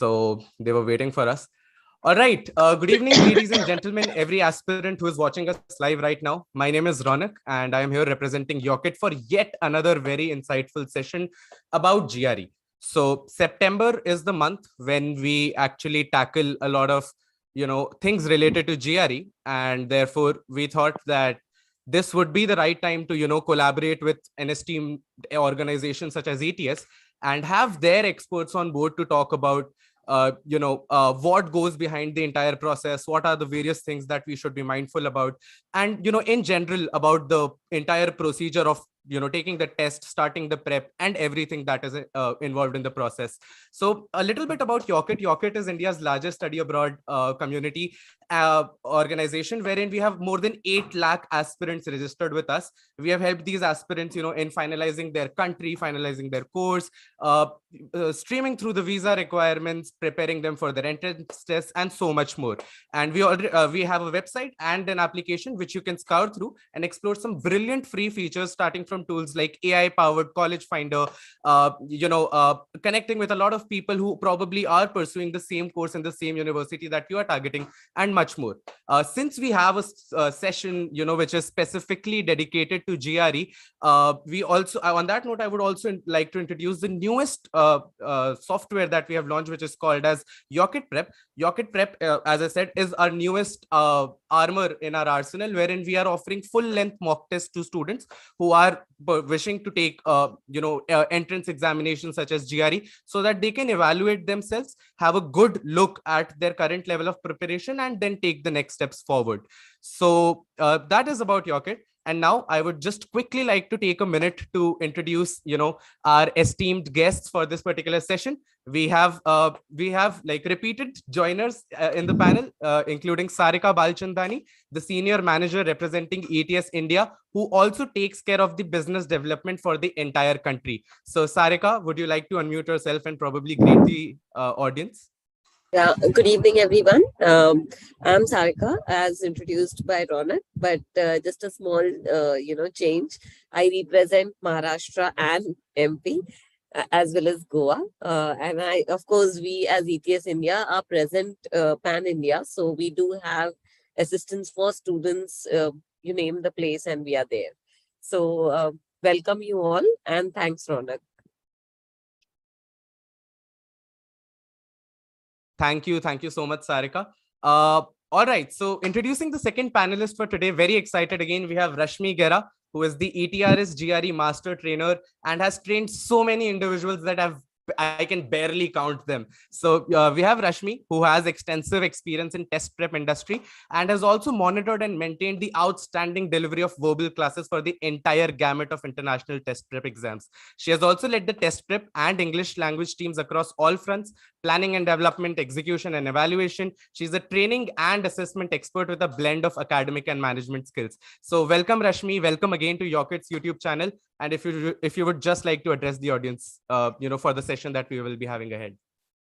So they were waiting for us. All right. Good evening, ladies and gentlemen, every aspirant who is watching us live right now. My name is Ronak, and I am here representing Yocket for yet another very insightful session about GRE. So September is the month when we actually tackle a lot of, things related to GRE, and therefore we thought that this would be the right time to, collaborate with an esteemed organization such as ETS and have their experts on board to talk about what goes behind the entire process, what are the various things that we should be mindful about, and in general about the entire procedure of taking the test, starting the prep, and everything that is involved in the process. So a little bit about Yocket. Yocket is India's largest study abroad community organization, wherein we have more than 8 lakh aspirants registered with us. We have helped these aspirants in finalizing their country, finalizing their course, streaming through the visa requirements, preparing them for their entrance tests, and so much more. And we already we have a website and an application which you can scour through and explore some brilliant free features, starting from tools like AI powered college finder, connecting with a lot of people who probably are pursuing the same course in the same university that you are targeting, and much more. Since we have a session which is specifically dedicated to GRE, we also, on that note, I would also like to introduce the newest software that we have launched, which is called as Yocket Prep. Yocket Prep, as I said, is our newest armor in our arsenal, wherein we are offering full-length mock tests to students who are wishing to take entrance examinations such as GRE, so that they can evaluate themselves, have a good look at their current level of preparation, and then take the next steps forward. So that is about Yocket. And now I would just quickly like to take a minute to introduce, our esteemed guests for this particular session. We have like repeated joiners in the panel, including Sarika Balchandani, the senior manager representing ETS India, who also takes care of the business development for the entire country. So Sarika, would you like to unmute yourself and probably greet the audience? Yeah, good evening, everyone. I'm Sarika, as introduced by Ronak, but just a small, change. I represent Maharashtra and MP, as well as Goa. And of course, we as ETS India are present pan-India. So we do have assistance for students, you name the place, and we are there. So welcome you all, and thanks, Ronak. Thank you. Thank you so much, Sarika. All right. So introducing the second panelist for today, very excited again. We have Rashmi Gera, who is the ETRS GRE Master Trainer and has trained so many individuals that I can barely count them. So we have Rashmi, who has extensive experience in test prep industry and has also monitored and maintained the outstanding delivery of verbal classes for the entire gamut of international test prep exams. She has also led the test prep and English language teams across all fronts: planning and development, execution and evaluation. She's a training and assessment expert with a blend of academic and management skills. So welcome, Rashmi. Welcome again to Yocket's YouTube channel. And if you would just like to address the audience, for the session that we will be having ahead.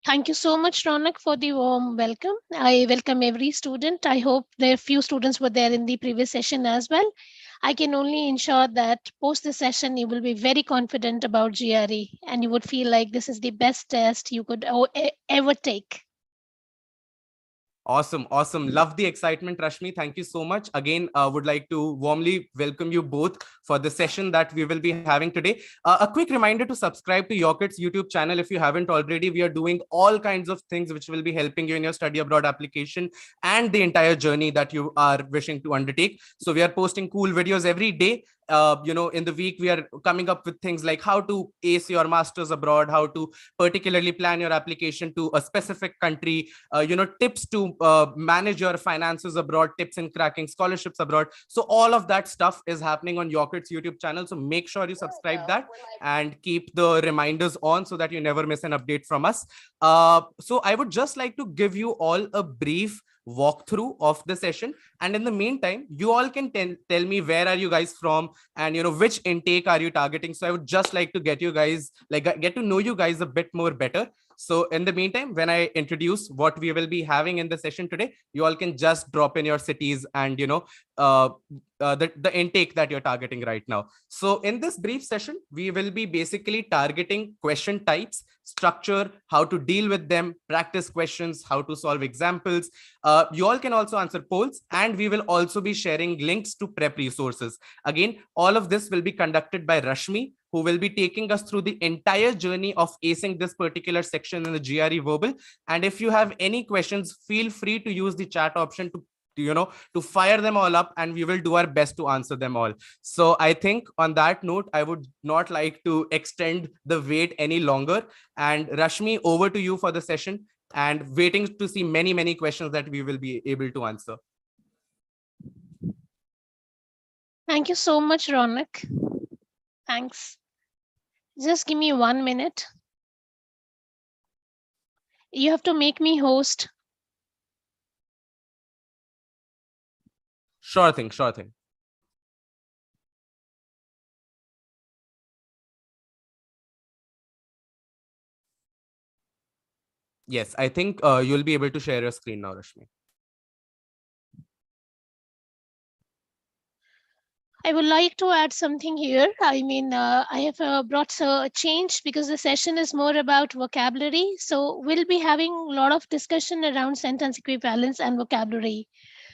Thank you so much, Ronak, for the warm welcome. I welcome every student. I hope there are few students were there in the previous session as well. I can only ensure that post the session, you will be very confident about GRE and you would feel like this is the best test you could ever take. Awesome. Awesome. Love the excitement, Rashmi. Thank you so much. Again, would like to warmly welcome you both for the session that we will be having today. A quick reminder to subscribe to Yocket's YouTube channel if you haven't already. We are doing all kinds of things which will be helping you in your study abroad application and the entire journey that you are wishing to undertake. So we are posting cool videos every day. In the week, we are coming up with things like how to ace your masters abroad, how to particularly plan your application to a specific country, tips to manage your finances abroad, tips in cracking scholarships abroad. So all of that stuff is happening on Yocket's YouTube channel. So make sure you subscribe that and keep the reminders on so that you never miss an update from us. So I would just like to give you all a brief walkthrough of the session, and in the meantime you all can tell me where are you guys from and which intake are you targeting. So I would just like to get to know you guys a bit more better. So in the meantime, when I introduce what we will be having in the session today, you all can just drop in your cities and, the intake that you're targeting right now. So in this brief session, we will be basically targeting question types, structure, how to deal with them, practice questions, how to solve examples. You all can also answer polls, and we will also be sharing links to prep resources. Again, all of this will be conducted by Rashmi, who will be taking us through the entire journey of acing this particular section in the GRE Verbal. And if you have any questions, feel free to use the chat option to fire them all up, and we will do our best to answer them all. So I think on that note, I would not like to extend the wait any longer. And Rashmi, over to you for the session, and waiting to see many questions that we will be able to answer. Thank you so much, Ronak. Thanks. Just give me 1 minute. You have to make me host. Sure thing, sure thing. Yes, I think you'll be able to share your screen now, Rashmi. I would like to add something here. I mean, I have brought a change because the session is more about vocabulary. So we'll be having a lot of discussion around sentence equivalence and vocabulary.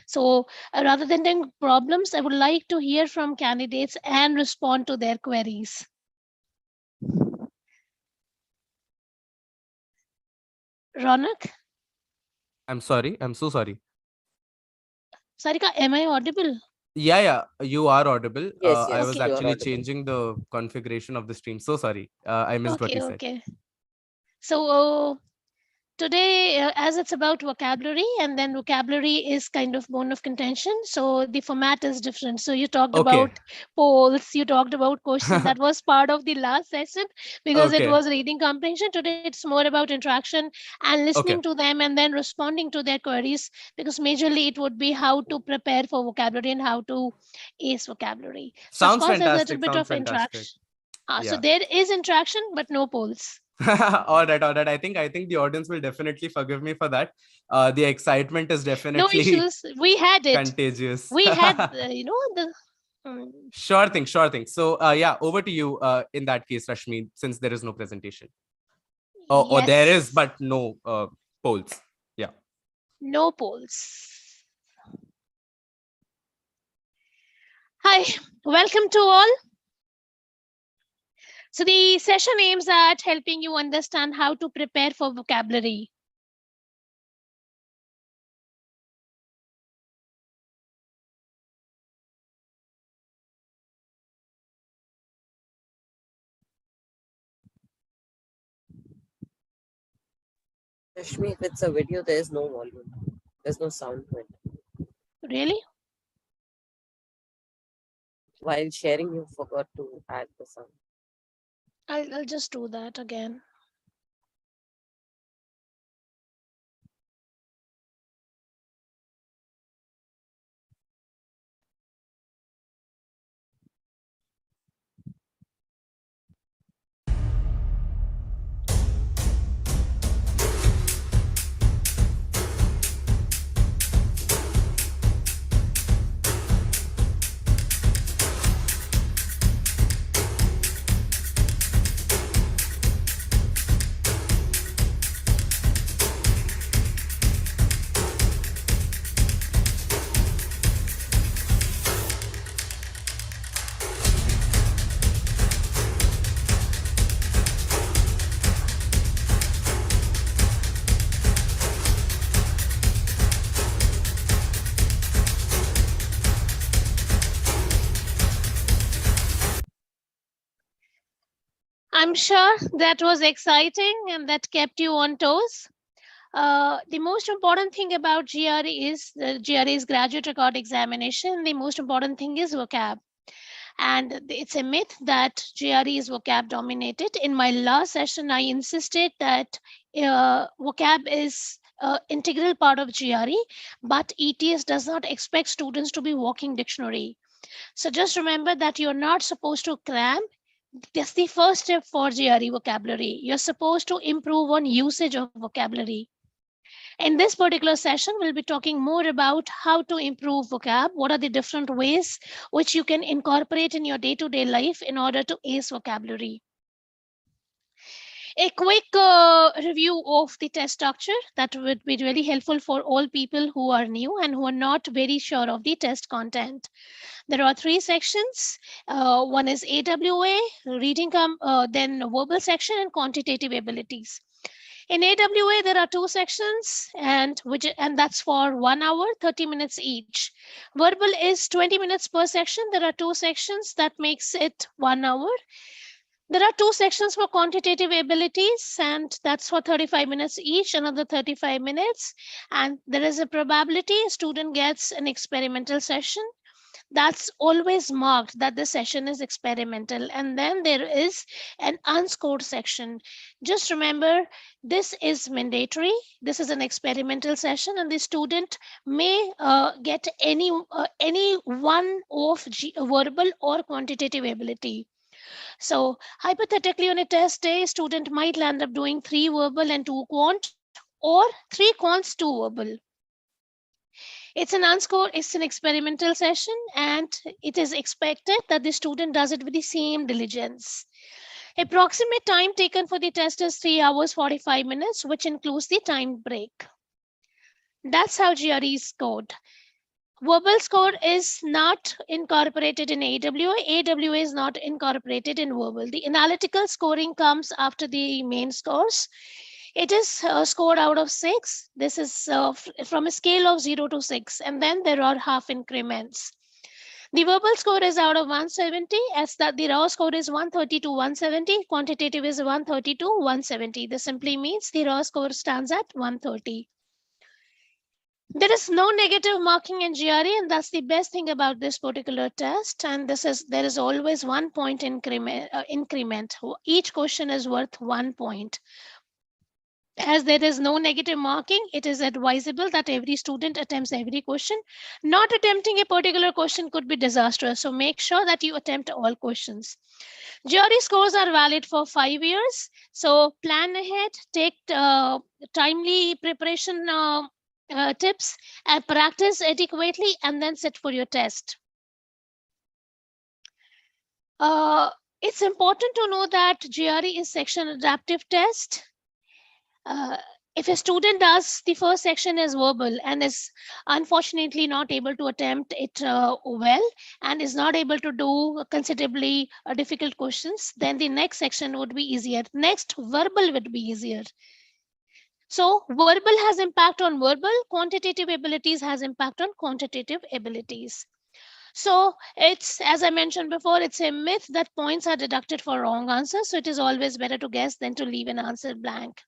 So rather than doing problems, I would like to hear from candidates and respond to their queries. Ronak? I'm sorry. I'm so sorry. Sarika, am I audible? Yeah, you are audible. Yes, I yes, was Okay. actually audible. changing the configuration of the stream. So sorry. I missed what you said. Okay. So today, as it's about vocabulary, and then vocabulary is kind of bone of contention. So the format is different. So you talked Okay. about polls, you talked about questions. That was part of the last session because it Okay. was reading comprehension. Today, it's more about interaction and listening Okay. to them and then responding to their queries, because majorly it would be how to prepare for vocabulary and how to ace vocabulary. So of Sounds course, there's a little fantastic. bit Sounds of fantastic. interaction. So Yeah. there is interaction, but no polls. All right. I think the audience will definitely forgive me for that. The excitement is No definitely issues. We had it. contagious. We had the Sure thing. So yeah, over to you in that case, Rashmi, since there is no presentation. Or there is, yes, but no polls. Yeah. no polls. Hi, welcome to all. So the session aims at helping you understand how to prepare for vocabulary. Rashmi, if it's a video, there is no volume. There's no sound to it. Really? While sharing, you forgot to add the sound. I'll just do that again. I'm sure that was exciting and that kept you on toes. The most important thing about GRE is the GRE's graduate record examination. The most important thing is vocab. And it's a myth that GRE is vocab dominated. In my last session, I insisted that vocab is integral part of GRE, but ETS does not expect students to be walking dictionary. So just remember that you're not supposed to cram. That's the first step for GRE vocabulary. You're supposed to improve on usage of vocabulary. In this particular session, we'll be talking more about how to improve vocab. What are the different ways which you can incorporate in your day-to-day life in order to ace vocabulary. A quick review of the test structure that would be really helpful for all people who are new and who are not very sure of the test content. There are 3 sections. One is AWA, reading, then verbal section, and quantitative abilities. In AWA, there are 2 sections, and that's for 1 hour, 30 minutes each. Verbal is 20 minutes per section. There are 2 sections, that makes it 1 hour. There are 2 sections for quantitative abilities, and that's for 35 minutes each, another 35 minutes. And there is a probability a student gets an experimental session. That's always marked that the session is experimental. And then there is an unscored section. Just remember, this is mandatory. This is an experimental session, and the student may get any one of verbal or quantitative ability. So hypothetically, on a test day, student might land up doing 3 verbal and 2 quant, or 3 quants, 2 verbal. It's an unscored, it's an experimental session, and it is expected that the student does it with the same diligence. Approximate time taken for the test is 3 hours 45 minutes, which includes the time break. That's how GRE is scored. Verbal score is not incorporated in AWA. AWA is not incorporated in verbal. The analytical scoring comes after the main scores. It is scored out of 6. This is from a scale of 0 to 6, and then there are half increments. The verbal score is out of 170, as that the raw score is 130 to 170. Quantitative is 130 to 170. This simply means the raw score stands at 130. There is no negative marking in GRE, and that's the best thing about this particular test. And there is always 1 point increment. Each question is worth 1 point. As there is no negative marking, it is advisable that every student attempts every question. Not attempting a particular question could be disastrous, so make sure that you attempt all questions. GRE scores are valid for 5 years, so plan ahead, take timely preparation tips, and practice adequately, and then sit for your test. It's important to know that GRE is section adaptive test. If a student does the first section as verbal and is unfortunately not able to attempt it well and is not able to do considerably difficult questions, then the next section would be easier. Next, verbal would be easier. So verbal has impact on verbal, quantitative abilities has impact on quantitative abilities. So it's, as I mentioned before, it's a myth that points are deducted for wrong answers. So it is always better to guess than to leave an answer blank.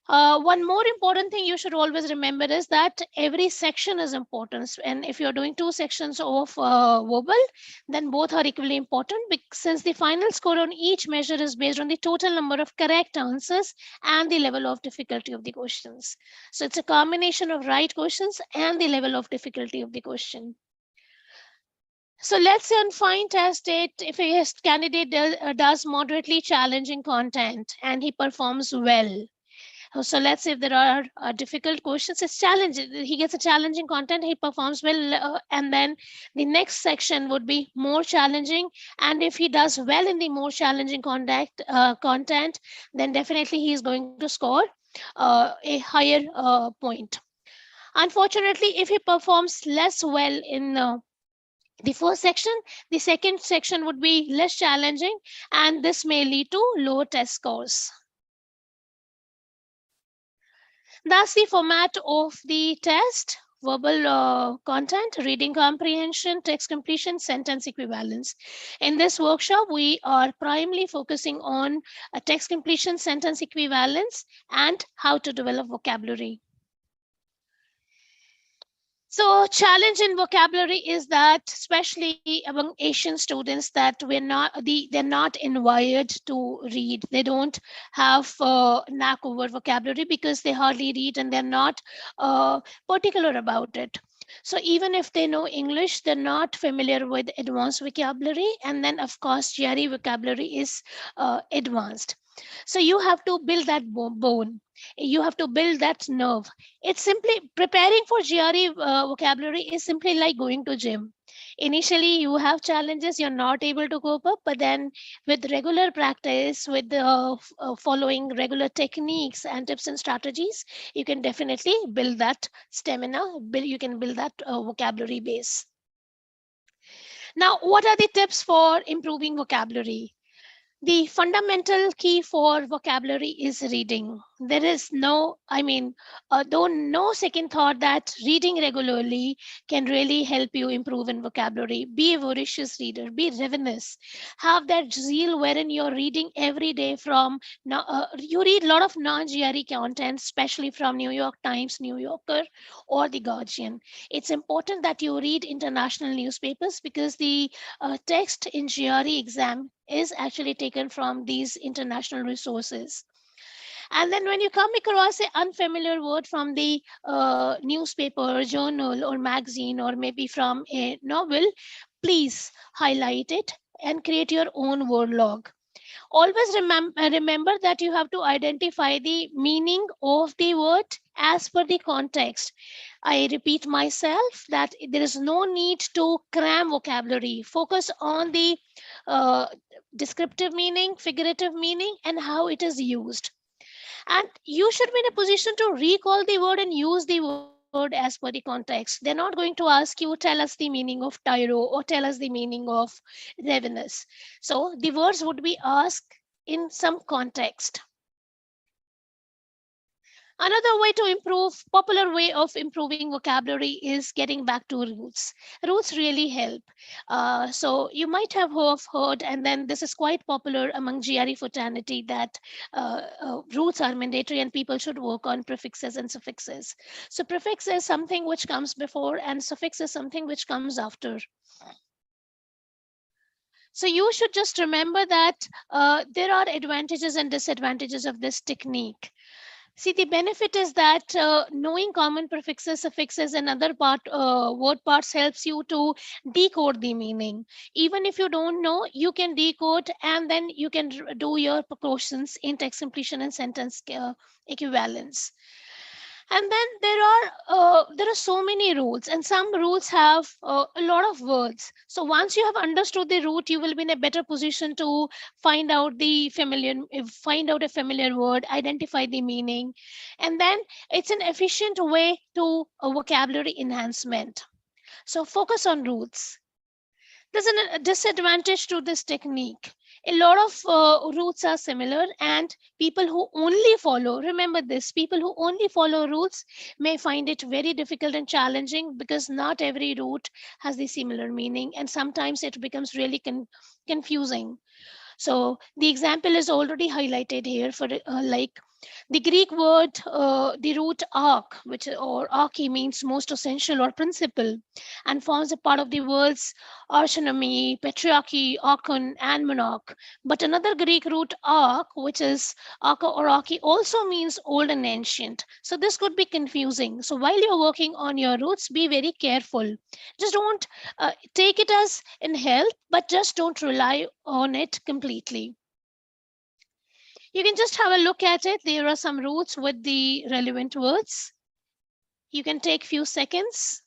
One more important thing you should always remember is that every section is important. And if you're doing 2 sections of verbal, then both are equally important, since the final score on each measure is based on the total number of correct answers and the level of difficulty of the questions. So it's a combination of right questions and the level of difficulty of the question. So let's say on fine test date, if a candidate does moderately challenging content and he performs well. So let's say if there are difficult questions, it's challenging. He gets a challenging content, he performs well, and then the next section would be more challenging. And if he does well in the more challenging content, then definitely he is going to score a higher point. Unfortunately, if he performs less well in the first section, the second section would be less challenging, and this may lead to low test scores. That's the format of the test: verbal content, reading comprehension, text completion, sentence equivalence. In this workshop, we are primarily focusing on text completion, sentence equivalence, and how to develop vocabulary. So challenge in vocabulary is that, especially among Asian students, that they're not inspired to read. They don't have knack over vocabulary because they hardly read and they're not particular about it. So even if they know English, they're not familiar with advanced vocabulary. And then, of course, GRE vocabulary is advanced. So you have to build that bone. You have to build that nerve. It's simply preparing for GRE vocabulary is simply like going to gym. Initially, you have challenges, you're not able to cope up, but then with regular practice, with following regular techniques and tips and strategies, you can definitely build that stamina, you can build that vocabulary base. Now, what are the tips for improving vocabulary? The fundamental key for vocabulary is reading. There is though no second thought that reading regularly can really help you improve in vocabulary. Be a voracious reader, be ravenous. Have that zeal wherein you're reading every day from, you read a lot of non-GRE content, especially from New York Times, New Yorker, or The Guardian. It's important that you read international newspapers because the text in GRE exam is actually taken from these international resources. And then when you come across an unfamiliar word from the newspaper, journal, or magazine, or maybe from a novel, please highlight it and create your own word log. Always remember that you have to identify the meaning of the word as per the context. I repeat myself that there is no need to cram vocabulary. Focus on the uh, descriptive meaning, figurative meaning, and how it is used. And you should be in a position to recall the word and use the word as per the context. They're not going to ask you, tell us the meaning of tyro or tell us the meaning of ravenous. So the words would be asked in some context. Another way to improve, popular way of improving vocabulary is getting back to roots. Roots really help. So you might have heard, and then this is quite popular among GRE fraternity, that roots are mandatory and people should work on prefixes and suffixes. So prefix is something which comes before and suffix is something which comes after. So you should just remember that there are advantages and disadvantages of this technique. See, the benefit is that knowing common prefixes, suffixes, and other word parts helps you to decode the meaning. Even if you don't know, you can decode and then you can do your precautions in text completion and sentence equivalence. And then there are so many rules, and some rules have a lot of words. So once you have understood the root, you will be in a better position to find out a familiar word, identify the meaning, and then it's an efficient way to a vocabulary enhancement. So focus on roots. There's a disadvantage to this technique. A lot of roots are similar, and people who only follow, remember this, people who only follow roots may find it very difficult and challenging because not every root has the similar meaning, and sometimes it becomes really confusing. So the example is already highlighted here for like the Greek word, the root arch, which or arche means most essential or principal, and forms a part of the words archinomy, patriarchy, archon, and monarch. But another Greek root arch, which is archa or arche, also means old and ancient. So this could be confusing. So while you're working on your roots, be very careful. Just don't take it as in help, but just don't rely on it completely. You can just have a look at it. There are some roots with the relevant words. You can take few seconds.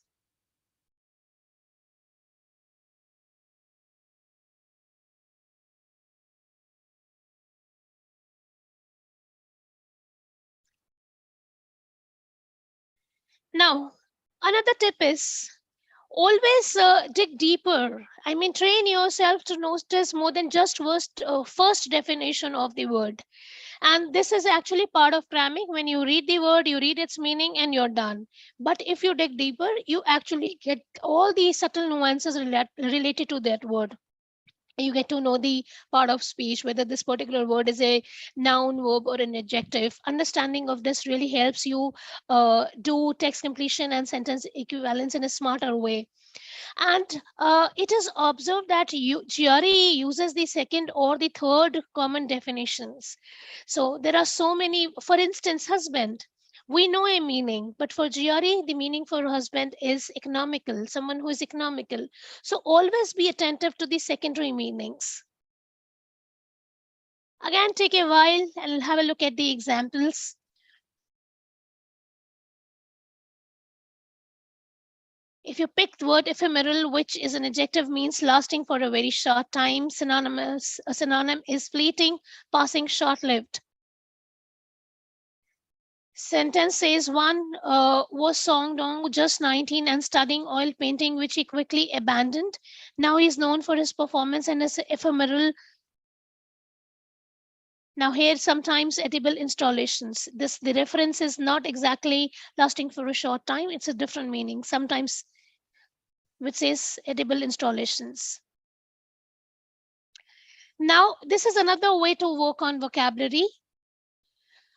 Now, another tip is always dig deeper. I mean, train yourself to notice more than just first definition of the word. And this is actually part of cramming. When you read the word, you read its meaning and you're done. But if you dig deeper, you actually get all the subtle nuances related to that word. You get to know the part of speech, whether this particular word is a noun, verb, or an adjective. Understanding of this really helps you do text completion and sentence equivalence in a smarter way. And it is observed that GRE uses the second or the third common definitions. So there are so many, for instance, husband. We know a meaning, but for GRE, the meaning for husband is economical, someone who is economical. So always be attentive to the secondary meanings. Again, take a while and have a look at the examples. If you pick the word ephemeral, which is an adjective, means lasting for a very short time. A synonym is fleeting, passing, short-lived. Sentence says one was Song Dong, just 19 and studying oil painting, which he quickly abandoned. Now he's known for his performance and his ephemeral. Now here sometimes edible installations. The reference is not exactly lasting for a short time. It's a different meaning. Sometimes which says edible installations. Now this is another way to work on vocabulary.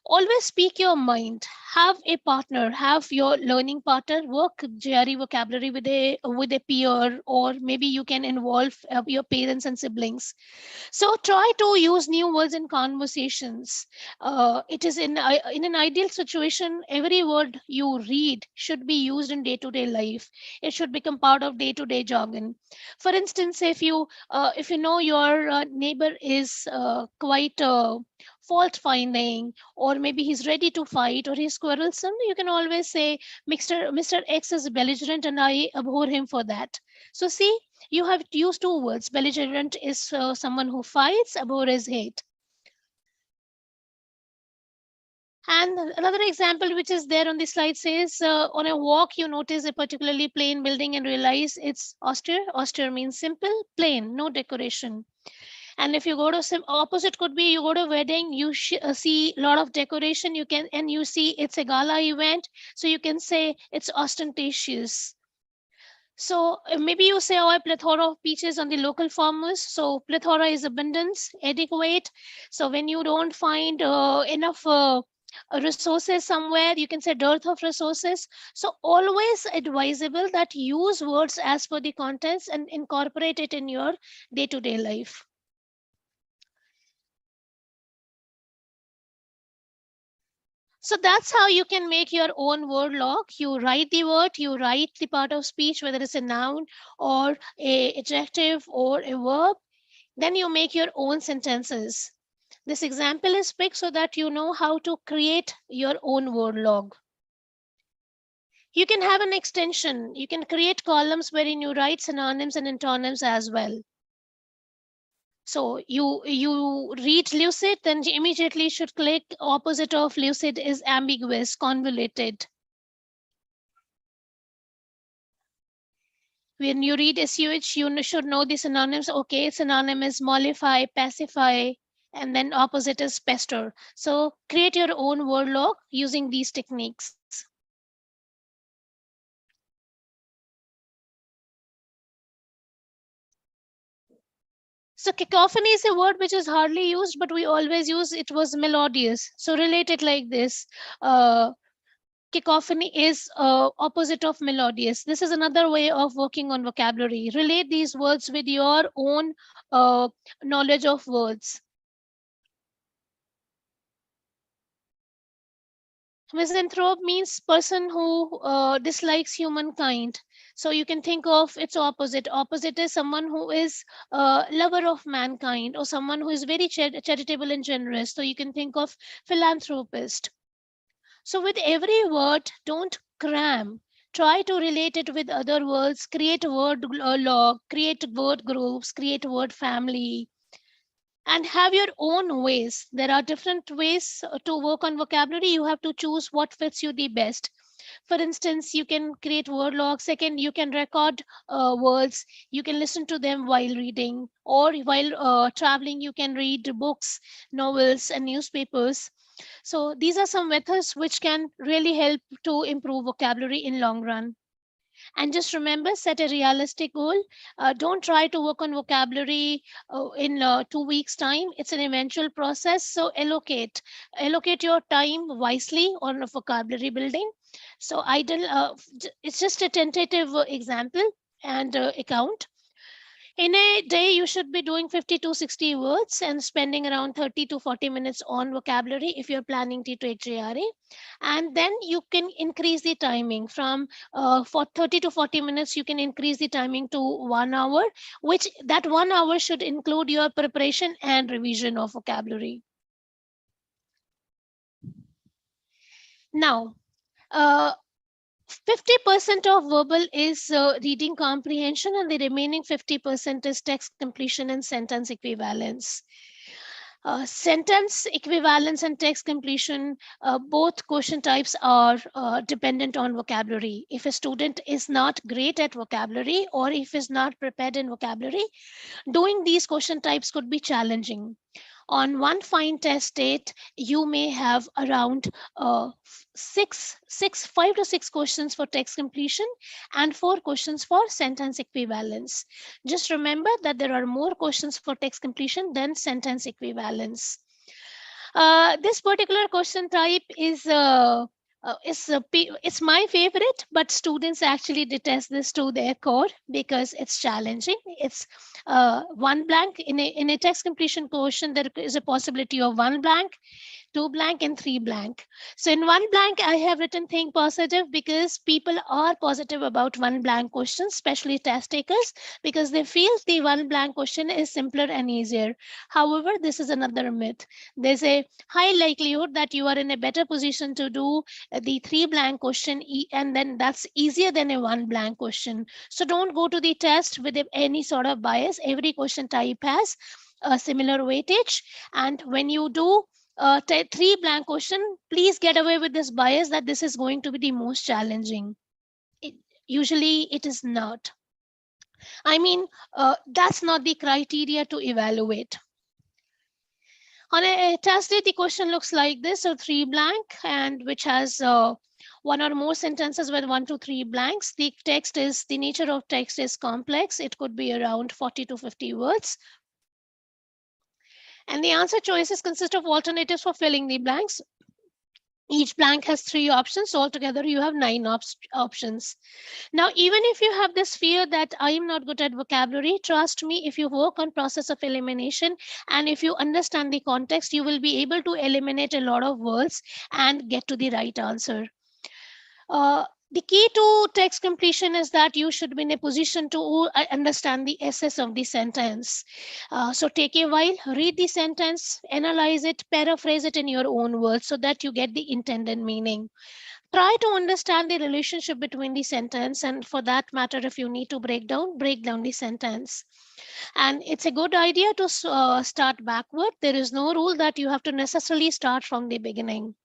Always speak your mind. Have a partner, have your learning partner, work GRE vocabulary with a peer, or maybe you can involve your parents and siblings. So try to use new words in conversations. It is in an ideal situation, every word you read should be used in day-to-day life. It should become part of day-to-day jargon. For instance, if you know your neighbor is quite fault finding, or maybe he's ready to fight, or he's quarrelsome, you can always say Mr. X is belligerent and I abhor him for that. So see, you have used two words. Belligerent is someone who fights, abhor is hate. And another example which is there on the slide says, on a walk, you notice a particularly plain building and realize it's austere. Austere means simple, plain, no decoration. And if you go to some opposite, could be you go to a wedding, you see a lot of decoration, you see it's a gala event, so you can say it's ostentatious. So maybe you say, oh, a plethora of peaches on the local farmers. So plethora is abundance, adequate. So when you don't find enough resources somewhere, you can say dearth of resources. So always advisable that use words as per the contents and incorporate it in your day-to-day life. So that's how you can make your own word log. You write the word, you write the part of speech, whether it's a noun or an adjective or a verb. Then you make your own sentences. This example is picked so that you know how to create your own word log. You can have an extension. You can create columns wherein you write synonyms and antonyms as well. So you read lucid, then you immediately should click opposite of lucid is ambiguous, convoluted. When you read SUH, you should know the synonyms. Okay, synonym is mollify, pacify, and then opposite is pester. So create your own word log using these techniques. So cacophony is a word which is hardly used, but we always use it. Was melodious. So relate it like this. Cacophony is opposite of melodious. This is another way of working on vocabulary. Relate these words with your own knowledge of words. Misanthrope means person who dislikes humankind. So you can think of its opposite. Opposite is someone who is lover of mankind, or someone who is very charitable and generous. So you can think of philanthropist. So with every word, don't cram. Try to relate it with other words, create a word log, create word groups, create word family, and have your own ways. There are different ways to work on vocabulary. You have to choose what fits you the best. For instance, you can create word log. Second, you can record words. You can listen to them while reading, or while traveling, you can read books, novels, and newspapers. So these are some methods which can really help to improve vocabulary in long run. And just remember, set a realistic goal. Don't try to work on vocabulary in 2 weeks time. It's an eventual process. So allocate your time wisely on vocabulary building. So it's just a tentative example and account. In a day, you should be doing 50 to 60 words and spending around 30 to 40 minutes on vocabulary if you're planning to take GRE. And then you can increase the timing from for 30 to 40 minutes, you can increase the timing to 1 hour, which that 1 hour should include your preparation and revision of vocabulary. Now, 50% of verbal is reading comprehension, and the remaining 50% is text completion and sentence equivalence. Sentence equivalence and text completion, both question types are dependent on vocabulary. If a student is not great at vocabulary or if is not prepared in vocabulary, doing these question types could be challenging. On one fine test date, you may have around 5 to 6 questions for text completion and 4 questions for sentence equivalence. Just remember that there are more questions for text completion than sentence equivalence. This particular question type is it's my favorite, but students actually detest this to their core because it's challenging. It's one blank in a text completion question. There is a possibility of 1 blank, 2 blank, and 3 blank. So in 1 blank, I have written think positive because people are positive about 1 blank question, especially test takers, because they feel the 1 blank question is simpler and easier. However, this is another myth. There's a high likelihood that you are in a better position to do the 3 blank question, and then that's easier than a 1 blank question. So don't go to the test with any sort of bias. Every question type has a similar weightage, and when you do 3 blank question, please get away with this bias that this is going to be the most challenging. Usually it is not. I mean, that's not the criteria to evaluate. On a test day, the question looks like this: so 3 blank, and which has 1 or more sentences with 1 to 3 blanks. The nature of text is complex. It could be around 40 to 50 words. And the answer choices consist of alternatives for filling the blanks. Each blank has 3 options. So altogether, you have 9 options. Now, even if you have this fear that I am not good at vocabulary, trust me, if you work on process of elimination and if you understand the context, you will be able to eliminate a lot of words and get to the right answer. The key to text completion is that you should be in a position to understand the essence of the sentence. So take a while, read the sentence, analyze it, paraphrase it in your own words so that you get the intended meaning. Try to understand the relationship between the sentence, and for that matter, if you need to break down the sentence. And it's a good idea to start backward. There is no rule that you have to necessarily start from the beginning.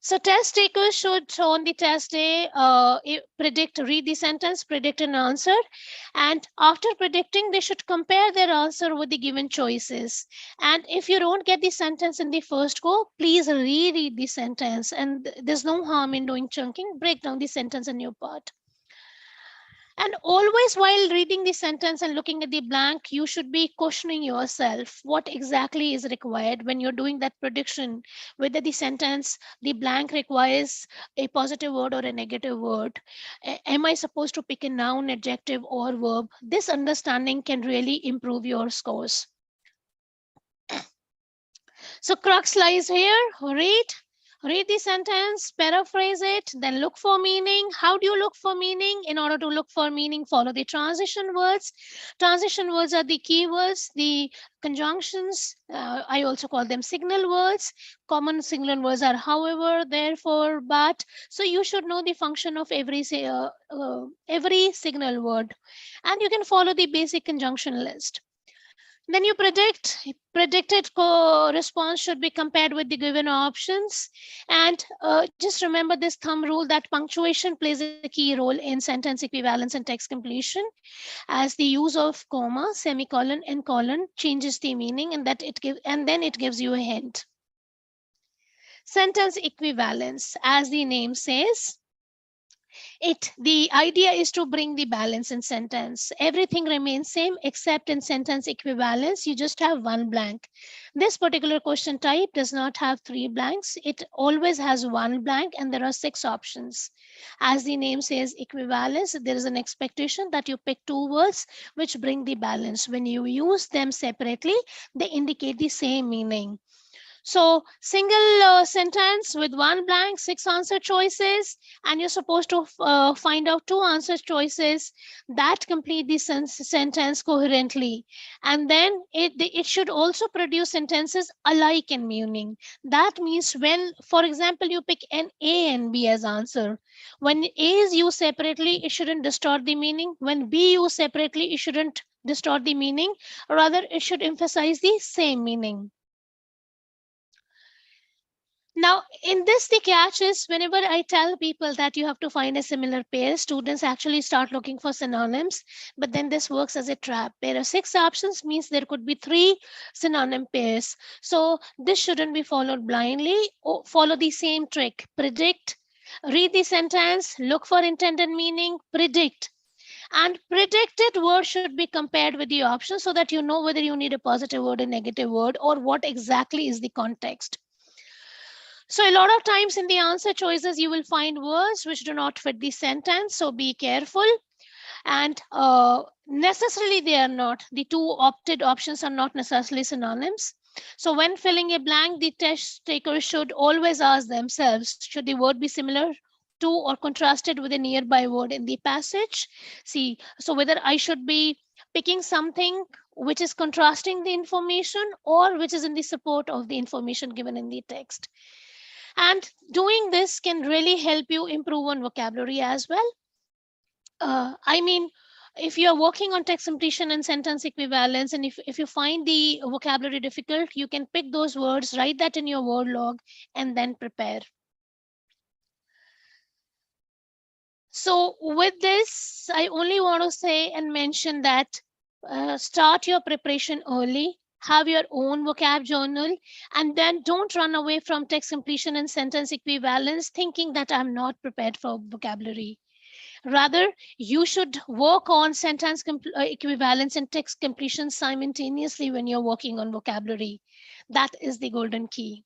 So test takers should, on the test day, read the sentence, predict an answer. And after predicting, they should compare their answer with the given choices. And if you don't get the sentence in the first go, please reread the sentence. And there's no harm in doing chunking. Break down the sentence in your part. And always while reading the sentence and looking at the blank, you should be questioning yourself what exactly is required when you're doing that prediction, whether the sentence, the blank requires a positive word or a negative word. Am I supposed to pick a noun, adjective, or verb? This understanding can really improve your scores. So crux lies here. Read the sentence, paraphrase it, then look for meaning. How do you look for meaning? In order to look for meaning, follow the transition words. Transition words are the keywords, the conjunctions. I also call them signal words. Common signal words are however, therefore, but. So you should know the function of every signal word. And you can follow the basic conjunction list. Then you predicted response should be compared with the given options. And just remember this thumb rule that punctuation plays a key role in sentence equivalence and text completion, as the use of comma, semicolon, and colon changes the meaning, and then it gives you a hint. Sentence equivalence, as the name says, The idea is to bring the balance in sentence. Everything remains same except in sentence equivalence, you just have one blank. This particular question type does not have three blanks. It always has one blank and there are 6 options. As the name says equivalence, there is an expectation that you pick 2 words which bring the balance. When you use them separately, they indicate the same meaning. So single sentence with one blank, 6 answer choices, and you're supposed to find out 2 answer choices that complete the sentence coherently. And then it should also produce sentences alike in meaning. That means when, for example, you pick an A and B as answer, when A is used separately, it shouldn't distort the meaning. When B used separately, it shouldn't distort the meaning. Rather, it should emphasize the same meaning. Now, in this, the catch is whenever I tell people that you have to find a similar pair, students actually start looking for synonyms, but then this works as a trap. There are 6 options, means there could be 3 synonym pairs. So this shouldn't be followed blindly. Or follow the same trick. Predict, read the sentence, look for intended meaning, predict. And predicted word should be compared with the option so that you know whether you need a positive word, a negative word, or what exactly is the context. So a lot of times in the answer choices, you will find words which do not fit the sentence. So be careful. And necessarily they are not. The 2 opted options are not necessarily synonyms. So when filling a blank, the test taker should always ask themselves, should the word be similar to or contrasted with a nearby word in the passage? See, so whether I should be picking something which is contrasting the information or which is in the support of the information given in the text. And doing this can really help you improve on vocabulary as well. I mean, if you're working on text completion and sentence equivalence, and if you find the vocabulary difficult, you can pick those words, write that in your word log, and then prepare. So with this, I only want to say and mention that start your preparation early. Have your own vocab journal, and then don't run away from text completion and sentence equivalence thinking that I'm not prepared for vocabulary. Rather, you should work on sentence equivalence and text completion simultaneously when you're working on vocabulary. That is the golden key.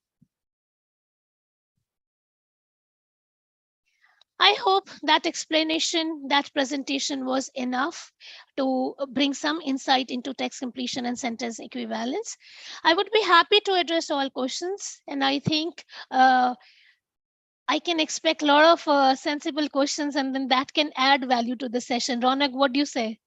I hope that explanation, that presentation was enough to bring some insight into text completion and sentence equivalence. I would be happy to address all questions, and I think I can expect a lot of sensible questions, and then that can add value to the session. Ronak, what do you say?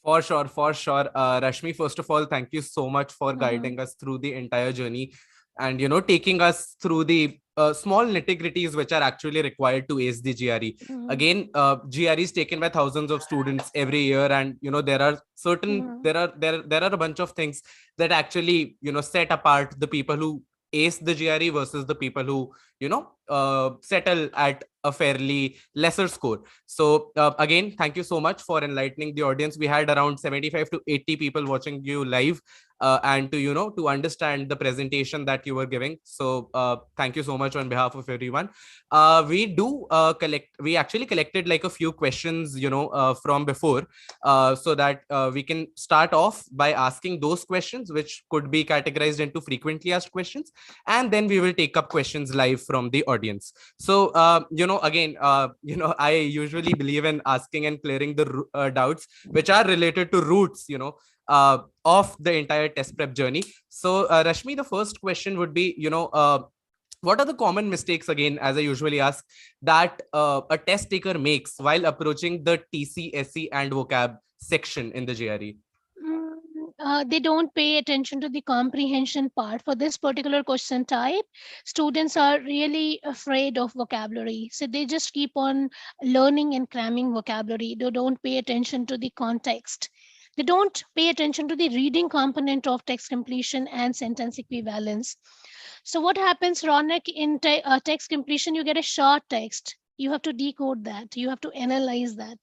For sure, for sure. Rashmi, first of all, thank you so much for guiding us through the entire journey and, you know, taking us through the small nitty-gritties which are actually required to ace the GRE. Again, GRE is taken by thousands of students every year, and you know there are certain there are a bunch of things that actually, you know, set apart the people who ace the GRE versus the people who, you know, settle at a fairly lesser score. So again, thank you so much for enlightening the audience. We had around 75 to 80 people watching you live, and to, you know, to understand the presentation that you were giving. So thank you so much on behalf of everyone. We actually collected like a few questions, you know, from before, so that we can start off by asking those questions which could be categorized into frequently asked questions, and then we will take up questions live from the audience. So you know, again, you know, I usually believe in asking and clearing the doubts which are related to roots, you know, of the entire test prep journey. So Rashmi, the first question would be, you know, what are the common mistakes, again, as I usually ask, that a test taker makes while approaching the TC, SE and vocab section in the GRE? They don't pay attention to the comprehension part. For this particular question type, students are really afraid of vocabulary. So they just keep on learning and cramming vocabulary. They don't pay attention to the context. They don't pay attention to the reading component of text completion and sentence equivalence. So what happens, Ronak, in text completion, you get a short text. You have to decode that. You have to analyze that.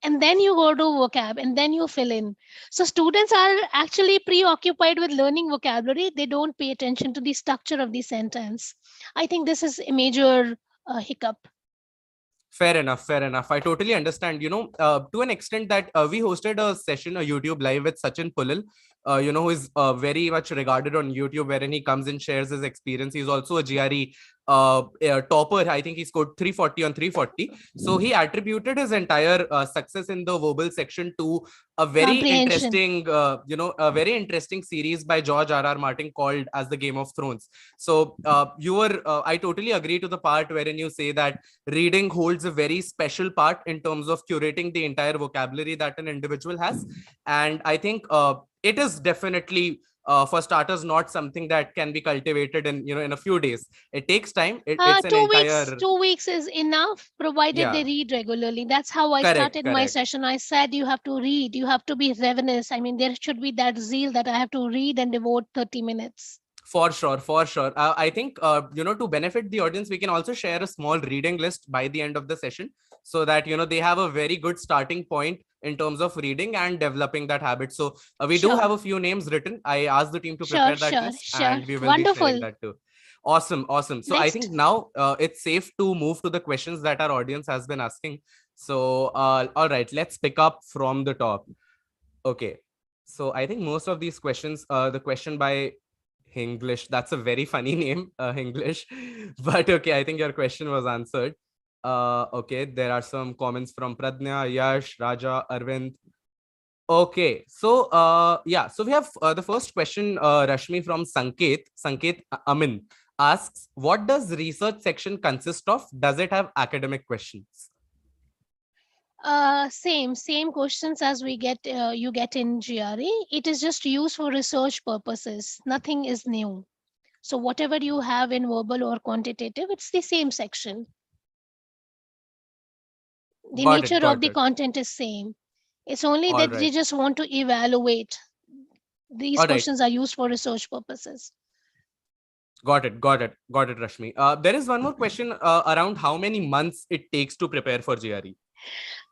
And then you go to vocab and then you fill in. So students are actually preoccupied with learning vocabulary. They don't pay attention to the structure of the sentence. I think this is a major hiccup. Fair enough. Fair enough. I totally understand. To an extent that we hosted a session, a YouTube live with Sachin Pulil, who is very much regarded on YouTube, wherein he comes and shares his experience. He's also a GRE topper. I think he scored 340 on 340. So he attributed his entire success in the verbal section to a very interesting, a very interesting series by George R.R. Martin called as the Game of Thrones. So I totally agree to the part wherein you say that reading holds a very special part in terms of curating the entire vocabulary that an individual has. And I think it is definitely for starters not something that can be cultivated in a few days. It takes time. It's an 2 weeks. 2 weeks is enough, provided they read regularly. That's how I started my session. I said you have to read, you have to be ravenous. I mean, there should be that zeal that I have to read and devote 30 minutes. For sure, for sure. I think, to benefit the audience, we can also share a small reading list by the end of the session so that, they have a very good starting point in terms of reading and developing that habit. So we do have a few names written. I asked the team to prepare that list and we will be sharing that too. Awesome. Awesome. So I think now it's safe to move to the questions that our audience has been asking. So, all right, let's pick up from the top. Okay. So I think most of these questions, the question by English, that's a very funny name, English, but okay, I think your question was answered. Okay, there are some comments from Pradnya, Yash, Raja, Arvind. Okay, so so we have the first question, Rashmi, from Sanket Amin asks, what does research section consist of? Does it have academic questions? Same questions as we get you get in GRE. It is just used for research purposes. Nothing is new. So whatever you have in verbal or quantitative, it's the same section. The nature of the content is same. It's only that they just want to evaluate. These questions are used for research purposes. Got it, Rashmi. There is one more question around how many months it takes to prepare for GRE.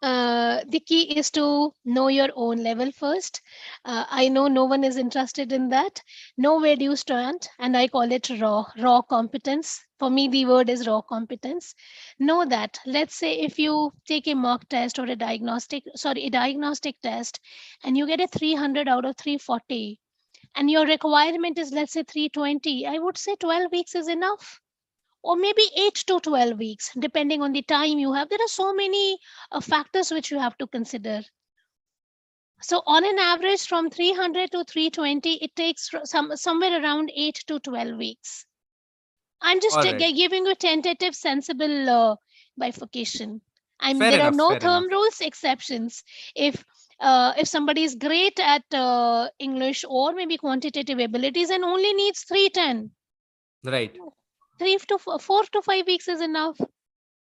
The key is to know your own level first. I know no one is interested in that. Know where do you stand, and I call it raw competence. For me, the word is raw competence. Know that, let's say if you take a mock test or a diagnostic test, and you get a 300 out of 340, and your requirement is, let's say, 320, I would say 12 weeks is enough. Or maybe 8 to 12 weeks, depending on the time you have. There are so many factors which you have to consider. So on an average, from 300 to 320, it takes somewhere around 8 to 12 weeks. I'm just giving you a tentative, sensible bifurcation. There are no term rules, exceptions. If somebody is great at English or maybe quantitative abilities and only needs 310. Right. 4 to 5 weeks is enough.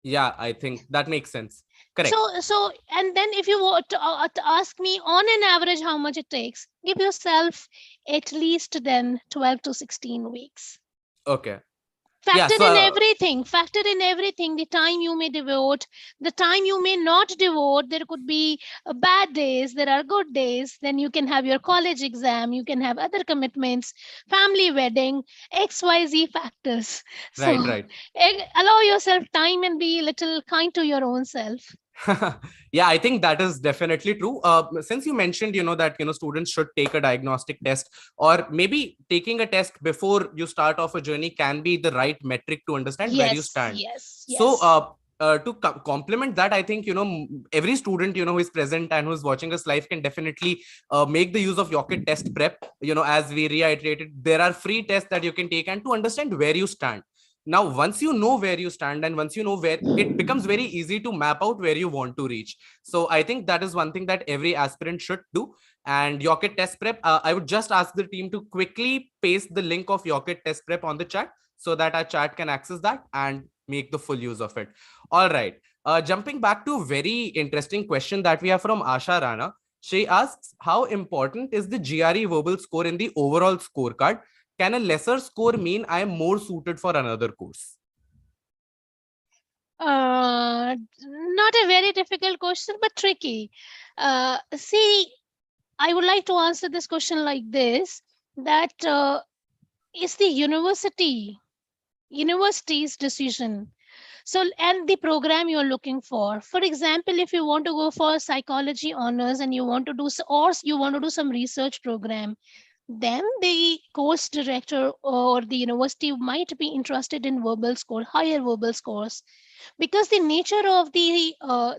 Yeah, I think that makes sense. Correct. So, and then if you want to ask me on an average how much it takes, give yourself at least then 12 to 16 weeks. Okay. Factor in everything, the time you may devote, the time you may not devote. There could be bad days, there are good days. Then you can have your college exam, you can have other commitments, family wedding, XYZ factors. Right. Allow yourself time and be a little kind to your own self. Yeah, I think that is definitely true. Since you mentioned, that, students should take a diagnostic test, or maybe taking a test before you start off a journey can be the right metric to understand where you stand. Yes. So to complement that, I think, every student, who is present and who is watching us live can definitely make the use of Yocket test prep. As we reiterated, there are free tests that you can take and to understand where you stand. Now, once you know where you stand and once you know where, it becomes very easy to map out where you want to reach. So I think that is one thing that every aspirant should do. And Yocket test prep, I would just ask the team to quickly paste the link of Yocket test prep on the chat so that our chat can access that and make the full use of it. All right. Jumping back to a very interesting question that we have from Asha Rana. She asks, how important is the GRE verbal score in the overall scorecard? Can a lesser score mean I am more suited for another course? Not a very difficult question, but tricky. See, I would like to answer this question like this, that is the university's decision. So, and the program you're looking for. For example, if you want to go for psychology honors and you want to do, or you want to do some research program, then the course director or the university might be interested in verbal score, higher verbal scores, because the nature of the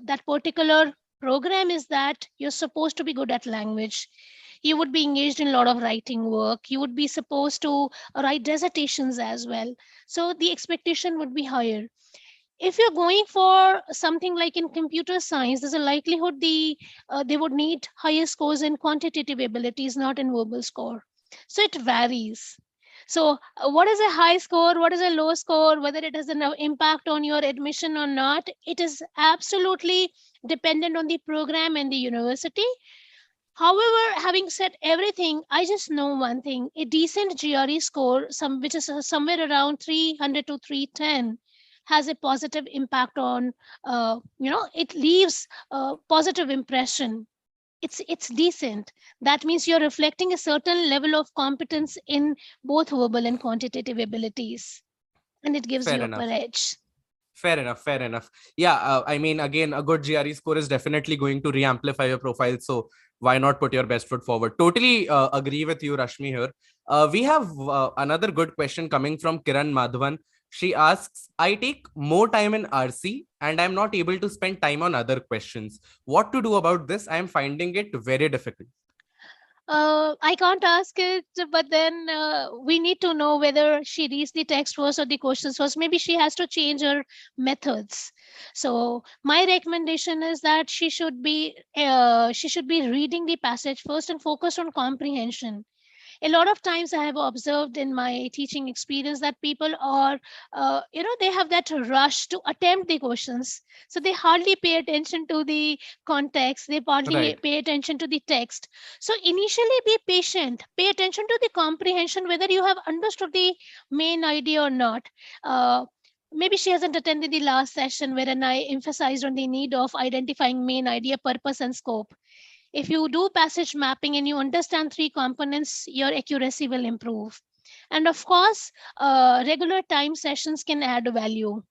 that particular program is that you're supposed to be good at language. You would be engaged in a lot of writing work. You would be supposed to write dissertations as well. So the expectation would be higher. If you're going for something like in computer science, there's a likelihood they would need higher scores in quantitative abilities, not in verbal score. So it varies. So what is a high score, what is a low score, whether it has an impact on your admission or not, it is absolutely dependent on the program and the university. However, having said everything, I just know one thing: a decent GRE score, which is somewhere around 300 to 310, has a positive impact on, it leaves a positive impression. It's decent. That means you're reflecting a certain level of competence in both verbal and quantitative abilities, and it gives Fair you a enough. edge. Fair enough. Fair enough. Yeah. I mean, again, a good GRE score is definitely going to re-amplify your profile. So why not put your best foot forward? Totally agree with you, Rashmi, here. We have another good question coming from Kiran Madhavan. She asks, I take more time in RC and I'm not able to spend time on other questions. What to do about this? I'm finding it very difficult. I can't ask it, but then we need to know whether she reads the text first or the questions first. Maybe she has to change her methods. So my recommendation is that she should be reading the passage first and focus on comprehension. A lot of times I have observed in my teaching experience that people are, they have that rush to attempt the questions. So they hardly pay attention to the context. They hardly Right. pay attention to the text. So initially be patient, pay attention to the comprehension, whether you have understood the main idea or not. Maybe she hasn't attended the last session wherein I emphasized on the need of identifying main idea, purpose, and scope. If you do passage mapping and you understand three components, your accuracy will improve. And of course, regular time sessions can add value.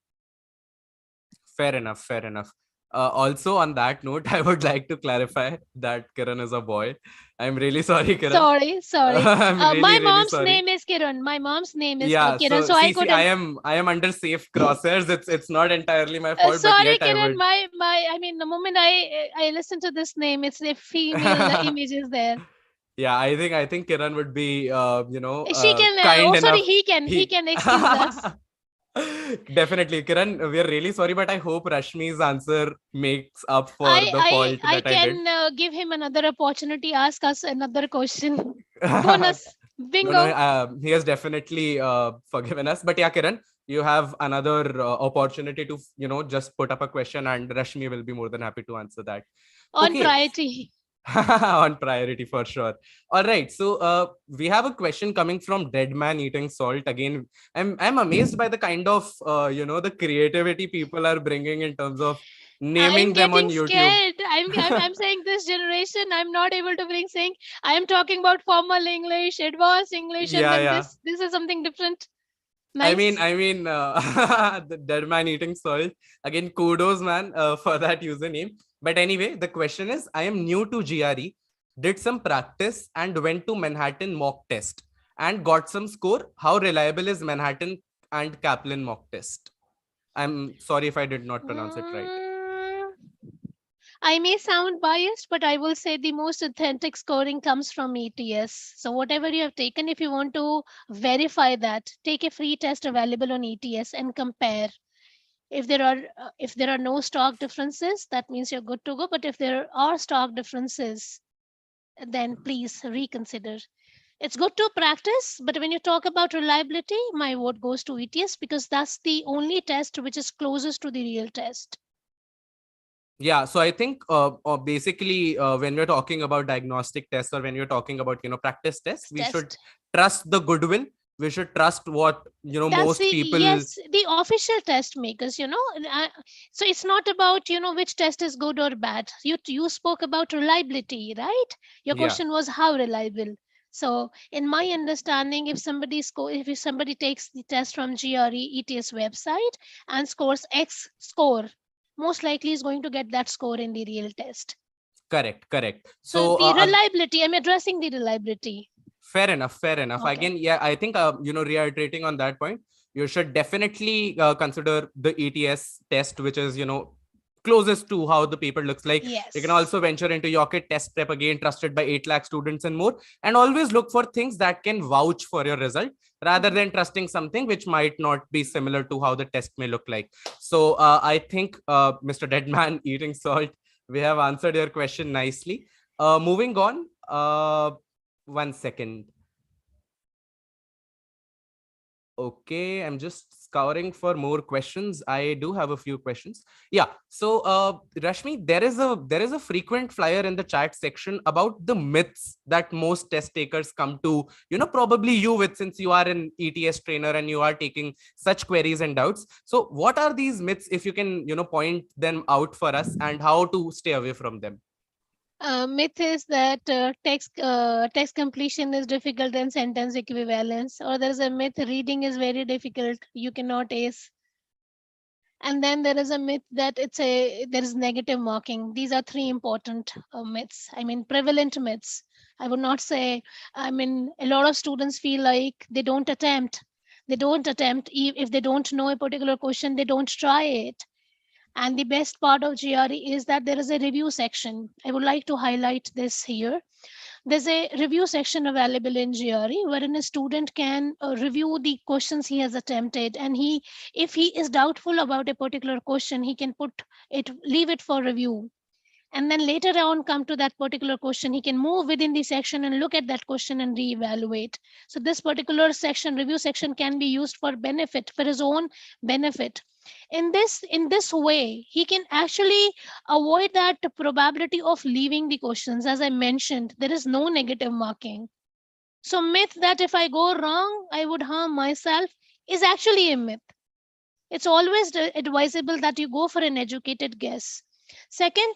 Fair enough. Fair enough. Also, on that note, I would like to clarify that Kiran is a boy. I'm really sorry, Kiran. Sorry. I'm really, My really mom's sorry. name is Kiran. My mom's name is Yeah. Kiran. So So I see, couldn't. I am under safe crosshairs. It's not entirely my fault, but Sorry, yet I Kiran. would. I mean, the moment I listen to this name, it's a female image is there. Yeah, I think Kiran would be She can. kind Sorry, enough. he can excuse us. Definitely, Kiran, we are really sorry, but I hope Rashmi's answer makes up for the fault I that I did. can give him another opportunity. Ask us another question. Bonus. No, Bingo. he has definitely forgiven us. But yeah, Kiran, you have another opportunity to, just put up a question and Rashmi will be more than happy to answer that. On Okay. priority. On priority for sure. All right. So we have a question coming from Dead Man Eating Salt. Again, I'm amazed by the kind of, the creativity people are bringing in terms of naming I'm them on getting YouTube. scared. I'm saying this generation, I'm not able to bring saying I am talking about formal English, advanced English, and Yeah, then yeah. this is something different. Nice. I mean, the Dead Man Eating Salt. Again, kudos, man, for that username. But anyway, the question is, I am new to GRE, did some practice and went to Manhattan mock test and got some score. How reliable is Manhattan and Kaplan mock test? I'm sorry if I did not pronounce it right. I may sound biased, but I will say the most authentic scoring comes from ETS. So whatever you have taken, if you want to verify that, take a free test available on ETS and compare. If there are no stock differences, that means you're good to go. But if there are stock differences, then please reconsider. It's good to practice, but when you talk about reliability, my vote goes to ETS because that's the only test which is closest to the real test. Yeah, so I think basically when we're talking about diagnostic tests or when you're talking about practice tests, we should trust the goodwill. We should trust what That's most people. Yes, the official test makers. So it's not about which test is good or bad. You spoke about reliability, right? Your Yeah. question was how reliable. So in my understanding, if somebody takes the test from GRE ETS website and scores X score, most likely is going to get that score in the real test. Correct, correct. So the reliability, I'm addressing the reliability. Fair enough, fair enough. Okay. Again, yeah, I think, reiterating on that point, you should definitely consider the ETS test, which is, closest to how the paper looks like. Yes. You can also venture into Yocket test prep, again, trusted by 8 lakh students and more. And always look for things that can vouch for your result rather than trusting something which might not be similar to how the test may look like. So I think, Mr. Deadman eating salt, we have answered your question nicely. Moving on. 1 second. Okay, I'm just scouring for more questions. I do have a few questions. Yeah. So Rashmi, there is a frequent flyer in the chat section about the myths that most test takers come to, probably you with, since you are an ETS trainer and you are taking such queries and doubts. So what are these myths, if you can, point them out for us, and how to stay away from them? Myth is that text completion is difficult than sentence equivalence, or there is a myth reading is very difficult, you cannot ace. And then there is a myth that there is negative marking. These are three important myths. I mean, prevalent myths. I would not say. I mean, a lot of students feel like they don't attempt. They don't attempt if they don't know a particular question. They don't try it. And the best part of GRE is that there is a review section. I would like to highlight this here. There's a review section available in GRE wherein a student can review the questions he has attempted. And if he is doubtful about a particular question, he can leave it for review. And then later on come to that particular question, he can move within the section and look at that question and reevaluate. So this particular section, review section, can be used for his own benefit. In this way, he can actually avoid that probability of leaving the questions. As I mentioned, there is no negative marking. So myth that if I go wrong, I would harm myself is actually a myth. It's always advisable that you go for an educated guess. Second,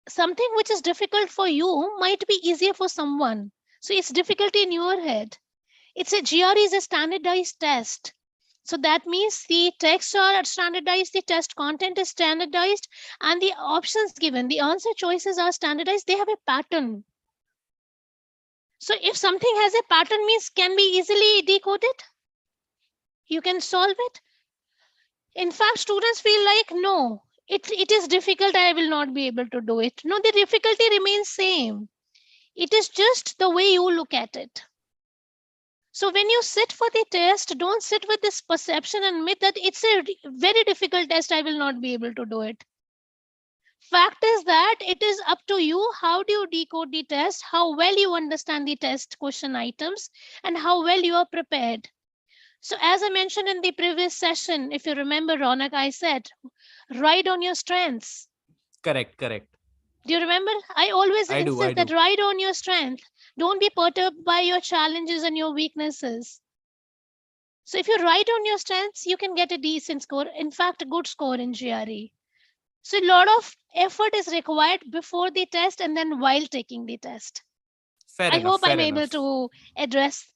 something which is difficult for you might be easier for someone. So it's difficulty in your head. GRE is a standardized test. So that means the texts are standardized, the test content is standardized, and the options given, the answer choices are standardized. They have a pattern. So if something has a pattern, means can be easily decoded. You can solve it. In fact, students feel like, no, it is difficult, I will not be able to do it. No, the difficulty remains same. It is just the way you look at it. So when you sit for the test, don't sit with this perception and myth that it's a very difficult test, I will not be able to do it. Fact is that it is up to you. How do you decode the test? How well you understand the test question items, and how well you are prepared. So as I mentioned in the previous session, if you remember, Ronak, I said, ride on your strengths. Correct, correct. Do you remember? I always insist that ride on your strength. Don't be perturbed by your challenges and your weaknesses. So if you ride on your strengths, you can get a decent score. In fact, a good score in GRE. So a lot of effort is required before the test and then while taking the test. I hope I'm able to address.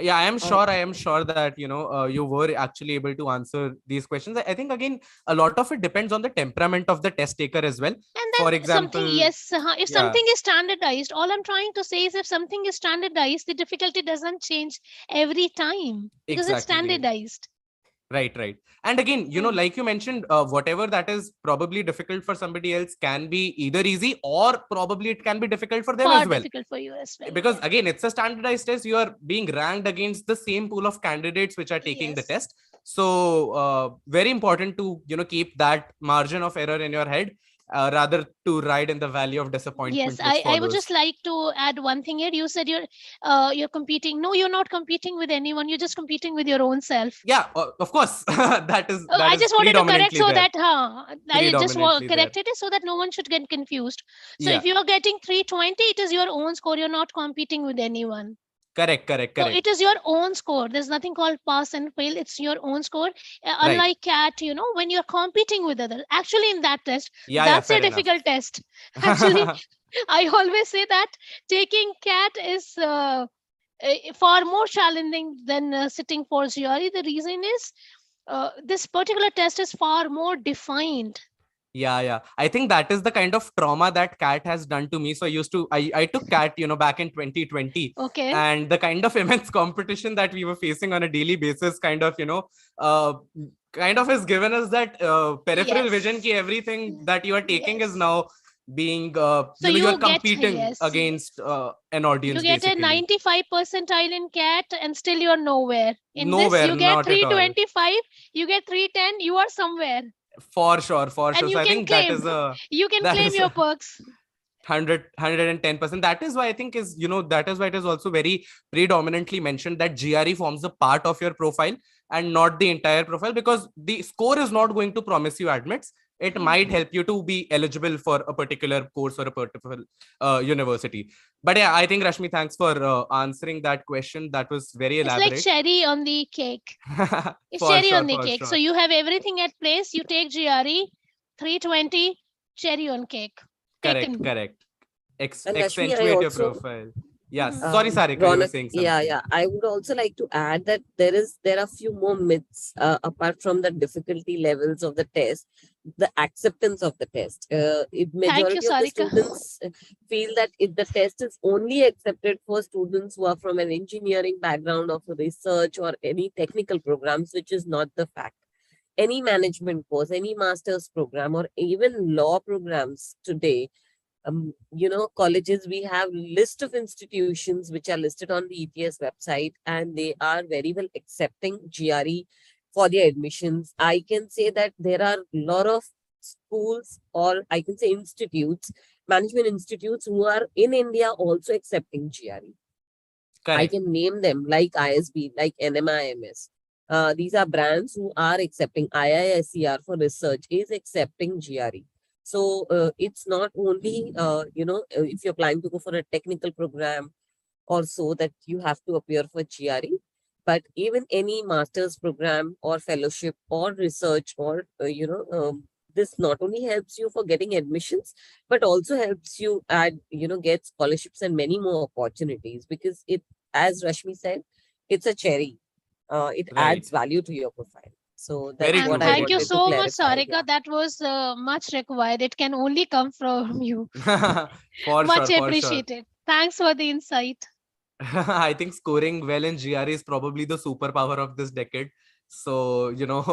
Yeah, I am sure that you were actually able to answer these questions. I think again, a lot of it depends on the temperament of the test taker as well. And then for example, something is standardized, all I'm trying to say is if something is standardized, the difficulty doesn't change every time because it's standardized. Right. And again, like you mentioned, whatever that is probably difficult for somebody else can be either easy or probably it can be difficult for them as well. Difficult for you as well. Because again, it's a standardized test. You are being ranked against the same pool of candidates which are taking the test. So very important to, keep that margin of error in your head. Rather to ride in the valley of disappointment. Yes, I would just like to add one thing here. You said you're competing. No, you're not competing with anyone. You're just competing with your own self. Yeah, of course. that is. I just wanted to correct so that I just corrected it so that no one should get confused. So if you are getting 320, it is your own score. You're not competing with anyone. Correct. So it is your own score. There's nothing called pass and fail. It's your own score. Unlike CAT, when you're competing with others. Actually, in that test, that's a difficult test. Actually, I always say that taking CAT is far more challenging than sitting for GRE. The reason is this particular test is far more defined. Yeah. I think that is the kind of trauma that CAT has done to me. So I took CAT, back in 2020. Okay. And the kind of immense competition that we were facing on a daily basis uh, kind of has given us that peripheral vision ki everything that you are taking is Yes. now being, So you're you get, competing yes, against an you audience get a basically. 95 percentile in CAT and still you're nowhere. In this, Nowhere, you get not at all. 325, you get 310, you are somewhere. For sure. And So you I can think that claim, is a, you can that claim is your perks. 110%. That is why I think that is why it is also very predominantly mentioned that GRE forms a part of your profile and not the entire profile, because the score is not going to promise you admits. It might help you to be eligible for a particular course or a particular university. But yeah, I think Rashmi, thanks for answering that question. That was very It's like elaborate. cherry on the cake. It's For cherry sure, on the for cake. So sure. you have everything at place. You take GRE, 320, cherry on cake. Taken. Correct. And Rashmi, I Accentuate your also profile. Yes. Mhm. Sorry, Sarika, you were Ronak, saying yeah, something. yeah. I would also like to add that there are few more myths apart from the difficulty levels of the test, the acceptance of the test. Thank you, Majority of the Sarika. students feel that if the test is only accepted for students who are from an engineering background of research or any technical programs, which is not the fact. Any management course, any master's program, or even law programs today, colleges, we have list of institutions which are listed on the ETS website, and they are very well accepting GRE for their admissions. I can say that there are a lot of schools, or I can say institutes, management institutes, who are in India also accepting GRE. I Correct. can name them like ISB, like NMIMS. These are brands who are accepting. IISER for research is accepting GRE. So it's not only, if you're planning to go for a technical program or so, that you have to appear for GRE, but even any master's program or fellowship or research or, this not only helps you for getting admissions, but also helps you get scholarships and many more opportunities, because it, as Rashmi said, it's a cherry. It Right. adds value to your profile. So that's Very And what true. I Very thank you wanted true. to so much, clarify. Sarika. Yeah. That was much required. It can only come from you. For Much sure. For sure. appreciated. Thanks for the insight. I think scoring well in GRE is probably the superpower of this decade. So,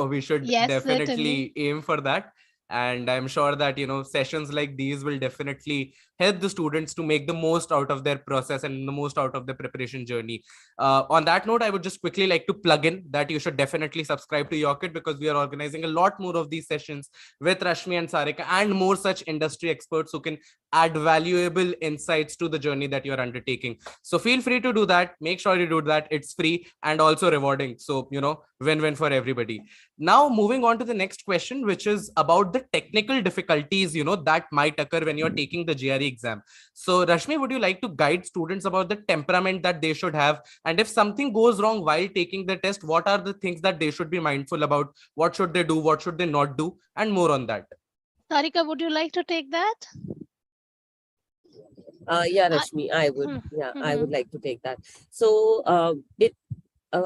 we should Yes, certainly. definitely aim for that. And I'm sure that, sessions like these will definitely help the students to make the most out of their process and the most out of the preparation journey. On that note, I would just quickly like to plug in that you should definitely subscribe to Yocket, because we are organizing a lot more of these sessions with Rashmi and Sarika and more such industry experts who can add valuable insights to the journey that you're undertaking. So feel free to do that. Make sure you do that. It's free and also rewarding. So, win-win for everybody. Now, moving on to the next question, which is about the technical difficulties, that might occur when you're taking the GRE exam. So, Rashmi, would you like to guide students about the temperament that they should have? And if something goes wrong while taking the test, what are the things that they should be mindful about? What should they do? What should they not do? And more on that. Sarika, would you like to take that? Yeah, I, Rashmi, I would. Yeah, I Mhm. would like to take that. So,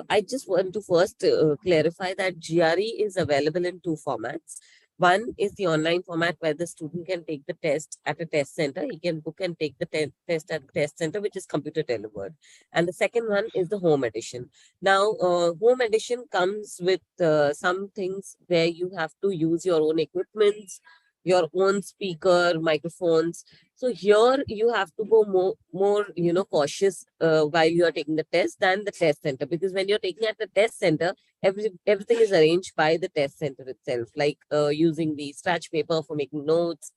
I just want to first clarify that GRE is available in two formats. One is the online format where the student can take the test at a test center. He can book and take the test at the test center, which is computer delivered. And the second one is the home edition. Now, home edition comes with some things where you have to use your own equipments, your own speaker, microphones. So here you have to go more cautious while you are taking the test than the test center, because when you're taking at the test center, everything is arranged by the test center itself, like using the scratch paper for making notes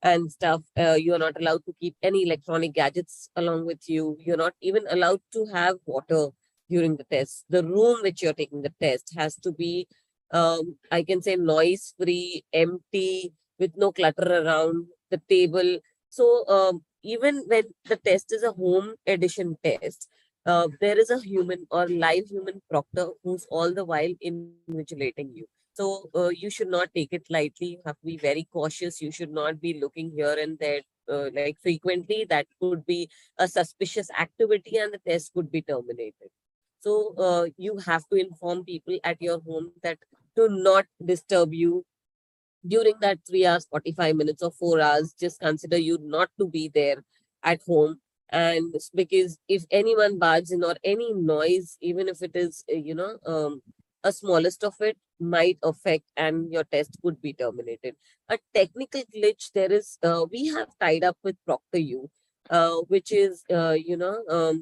and stuff. You are not allowed to keep any electronic gadgets along with you. You're not even allowed to have water during the test. The room which you're taking the test has to be, I can say, noise free, empty, with no clutter around the table. So even when the test is a home edition test, there is a human or live human proctor who's all the while invigilating you. So you should not take it lightly. You have to be very cautious. You should not be looking here and there like frequently, that could be a suspicious activity and the test could be terminated. So you have to inform people at your home that to not disturb you during that 3 hours, 45 minutes or 4 hours. Just consider you not to be there at home. And because if anyone barges in or any noise, even if it is, a smallest of it, might affect and your test could be terminated. A technical glitch there is, we have tied up with ProctorU, which is, the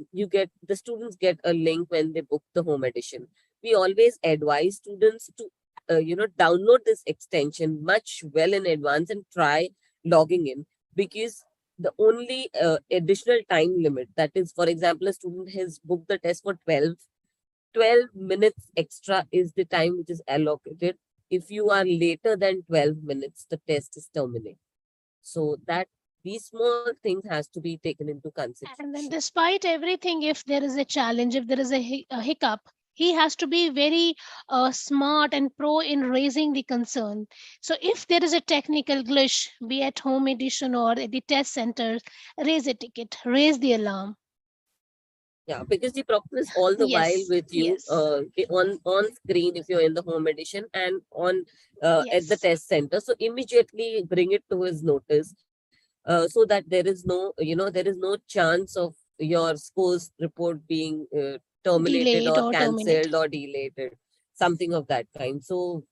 students get a link when they book the home edition. We always advise students to download this extension much well in advance and try logging in, because the only additional time limit, that is, for example, a student has booked the test for 12 minutes extra is the time which is allocated. If you are later than 12 minutes, the test is terminated. So that these small things has to be taken into consideration. And then despite everything, if there is a challenge, if there is a hiccup, he has to be very smart and pro in raising the concern. So if there is a technical glitch, be at home edition or at the test center, raise a ticket, raise the alarm. Yeah, because the proctor is all the while with you on screen if you're in the home edition and on at the test center. So immediately bring it to his notice, so that there is no chance of your scores report being terminated Delayed or cancelled terminated. or delayed, something of that kind. So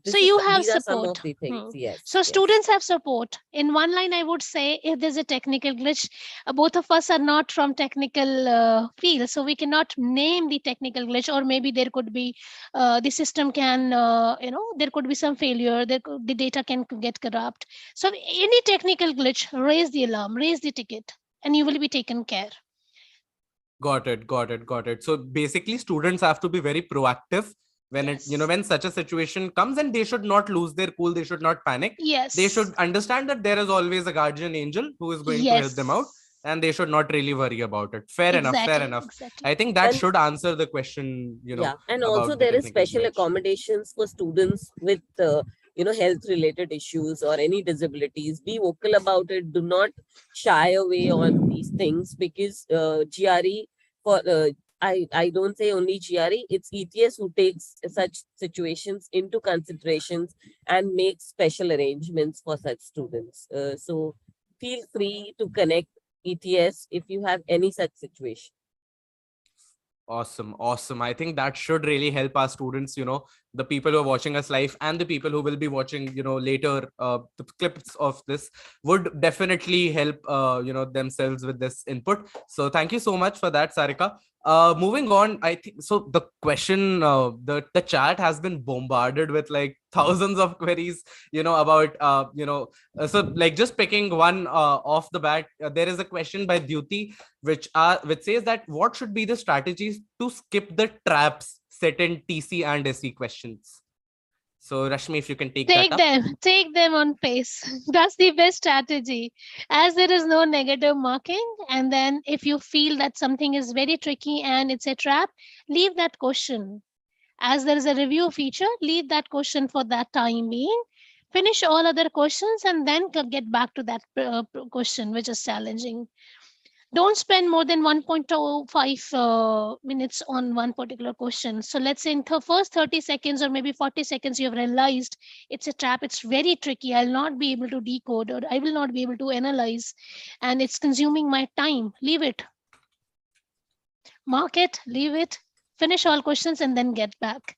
you have these are some support. of the things. Yes. So students have support. In one line, I would say, if there's a technical glitch, both of us are not from technical field, so we cannot name the technical glitch, or maybe there could be the system can, there could be some failure, the data can get corrupt. So any technical glitch, raise the alarm, raise the ticket, and you will be taken care. Got it. So basically, students have to be very proactive when when such a situation comes, and they should not lose their cool. They should not panic. Yes. They should understand that there is always a guardian angel who is going to help them out, and they should not really worry about it. Fair enough. Exactly. I think that should answer the question, Yeah, and also there is special accommodations for students with health related issues or any disabilities. Be vocal about it. Do not shy away on these things, because GRE for I don't say only GRE, it's ETS who takes such situations into considerations and makes special arrangements for such students. So feel free to connect ETS if you have any such situation. Awesome. I think that should really help our students, the people who are watching us live and the people who will be watching, later, the clips of this would definitely help, themselves with this input. So thank you so much for that, Sarika. Moving on, I think so. The question, the chat has been bombarded with like thousands of queries, about, so like just picking one off the bat, there is a question by Dyuti, which says that what should be the strategies to skip the traps set in TC and SE questions. So Rashmi, if you can take them on pace. That's the best strategy, as there is no negative marking. And then if you feel that something is very tricky and it's a trap, leave that question. As there is a review feature, leave that question for that time being. Finish all other questions and then get back to that question which is challenging. Don't spend more than 1.25 minutes on one particular question. So let's say in the first 30 seconds or maybe 40 seconds, you have realized it's a trap, it's very tricky, I'll not be able to decode, or I will not be able to analyze, and it's consuming my time. Leave it. Mark it, leave it, finish all questions and then get back.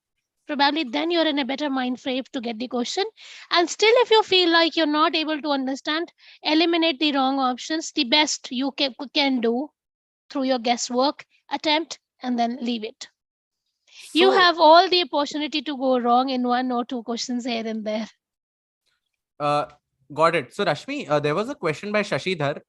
Probably then you're in a better mind frame to get the question. And still, if you feel like you're not able to understand, eliminate the wrong options. The best you can do through your guesswork, attempt, and then leave it. So, you have all the opportunity to go wrong in one or two questions here and there. Got it. So Rashmi, there was a question by Shashidhar,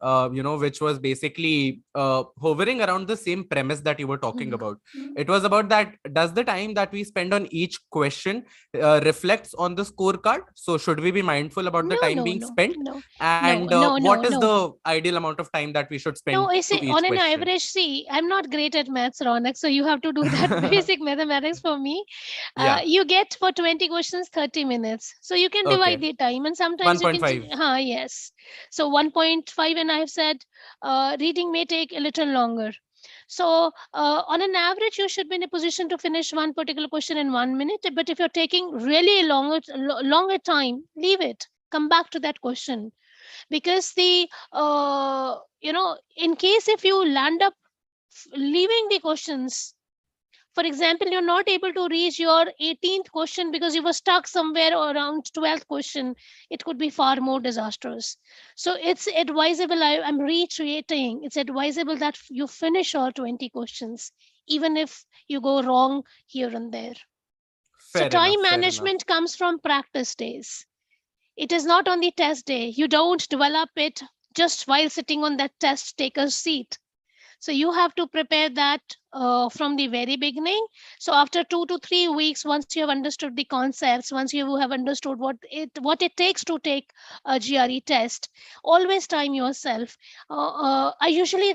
which was basically hovering around the same premise that you were talking about. It was about that, does the time that we spend on each question reflects on the scorecard? So should we be mindful about the time being spent? And what is the ideal amount of time that we should spend to each on an average? See, I'm not great at maths, Ronak, so you have to do that basic mathematics for me. You get for 20 questions 30 minutes. So you can divide the time, and sometimes you can 1.5. Yes. So 1.5, and I've said reading may take a little longer. So on an average, you should be in a position to finish one particular question in 1 minute. But if you're taking really longer time, leave it. Come back to that question, because the in case if you land up leaving the questions, for example, you're not able to reach your 18th question because you were stuck somewhere around 12th question, it could be far more disastrous. So it's advisable, I'm reiterating, it's advisable that you finish all 20 questions, even if you go wrong here and there. So Fair enough. time Fair enough. management comes from practice days. It is not on the test day. You don't develop it just while sitting on that test taker's seat. So you have to prepare that from the very beginning. So after 2 to 3 weeks, once you have understood the concepts, once you have understood what it takes to take a GRE test, always time yourself. I usually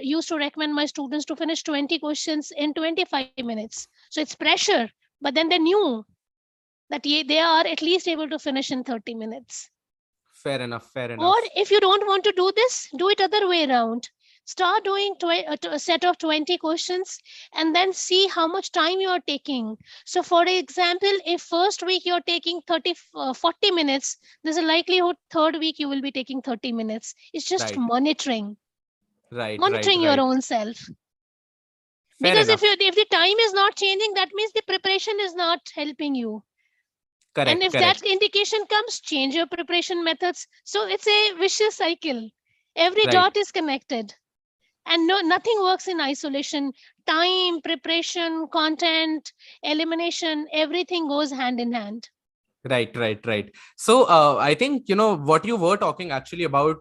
used to recommend my students to finish 20 questions in 25 minutes. So it's pressure, but then they knew that they are at least able to finish in 30 minutes. Fair enough. Fair enough. Or if you don't want to do this, do it other way around. Start doing a set of 20 questions and then see how much time you are taking. So for example, if first week you're taking 40 minutes, there's a likelihood third week you will be taking 30 minutes. It's just Right. monitoring Right. your own self. Fair Because enough. if the time is not changing, that means the preparation is not helping you. Correct. And if Correct. that indication comes, change your preparation methods. So it's a vicious cycle. Every Right. dot is connected. And nothing works in isolation. Time, preparation, content, elimination, everything goes hand in hand. Right. So I think, what you were talking actually about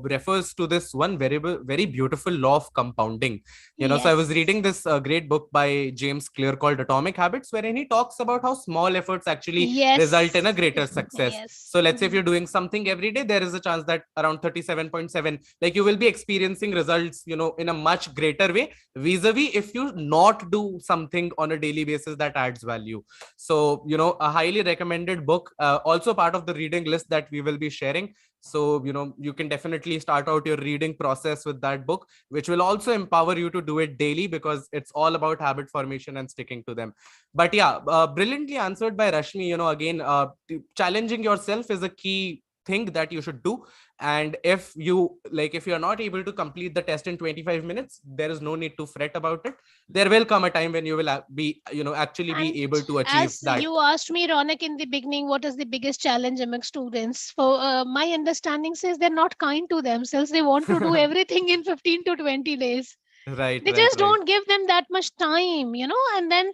refers to this one very beautiful law of compounding. So I was reading this great book by James Clear called Atomic Habits, wherein he talks about how small efforts actually result in a greater success. Yes. So let's say if you're doing something every day, there is a chance that around 37.7, like you will be experiencing results, in a much greater way vis-a-vis if you not do something on a daily basis that adds value. So, a highly recommended book, also part of the reading list that we will be sharing. So, you can definitely start out your reading process with that book, which will also empower you to do it daily, because it's all about habit formation and sticking to them. But yeah, brilliantly answered by Rashmi. Again, challenging yourself is a key thing that you should do. And if you're not able to complete the test in 25 minutes, there is no need to fret about it. There will come a time when you will be actually be able to achieve as that. You asked me, Ronak, in the beginning, what is the biggest challenge among students? For my understanding says they're not kind to themselves. They want to do everything in 15 to 20 days. Right. They just don't give them that much time, and then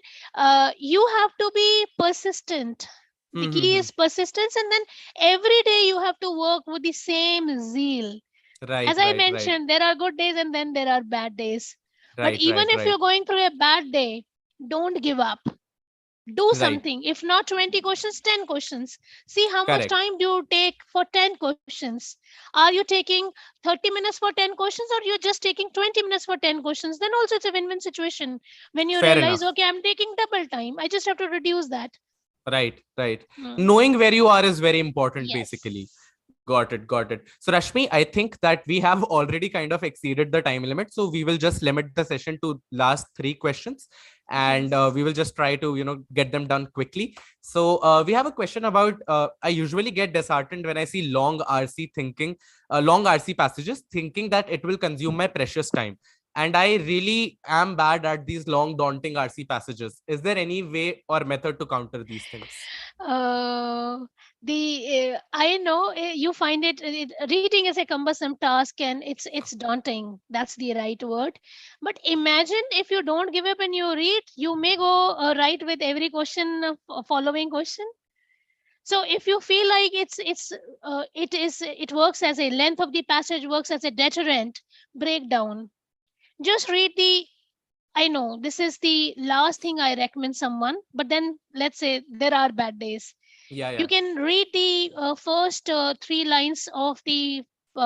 you have to be persistent. The key is persistence, and then every day you have to work with the same zeal. As I mentioned, there are good days and then there are bad days. But even if you're going through a bad day, don't give up. Do something. If not 20 questions, 10 questions. See how much time do you take for 10 questions. Are you taking 30 minutes for 10 questions, or you're just taking 20 minutes for 10 questions? Then also it's a win-win situation. When you realize, okay, I'm taking double time, I just have to reduce that. Right. Knowing where you are is very important, basically. Got it. So Rashmi, I think that we have already kind of exceeded the time limit. So we will just limit the session to last 3 questions, and we will just try to, get them done quickly. So we have a question about, I usually get disheartened when I see long RC passages, thinking that it will consume my precious time. And I really am bad at these long, daunting RC passages. Is there any way or method to counter these things? I know you find it reading is a cumbersome task, and it's daunting. That's the right word. But imagine if you don't give up and you read, you may go right with every question, following question. So if you feel like it works as a length of the passage, works as a deterrent, break down. Just read I know this is the last thing I recommend someone, but then let's say there are bad days. You can read the first 3 lines of the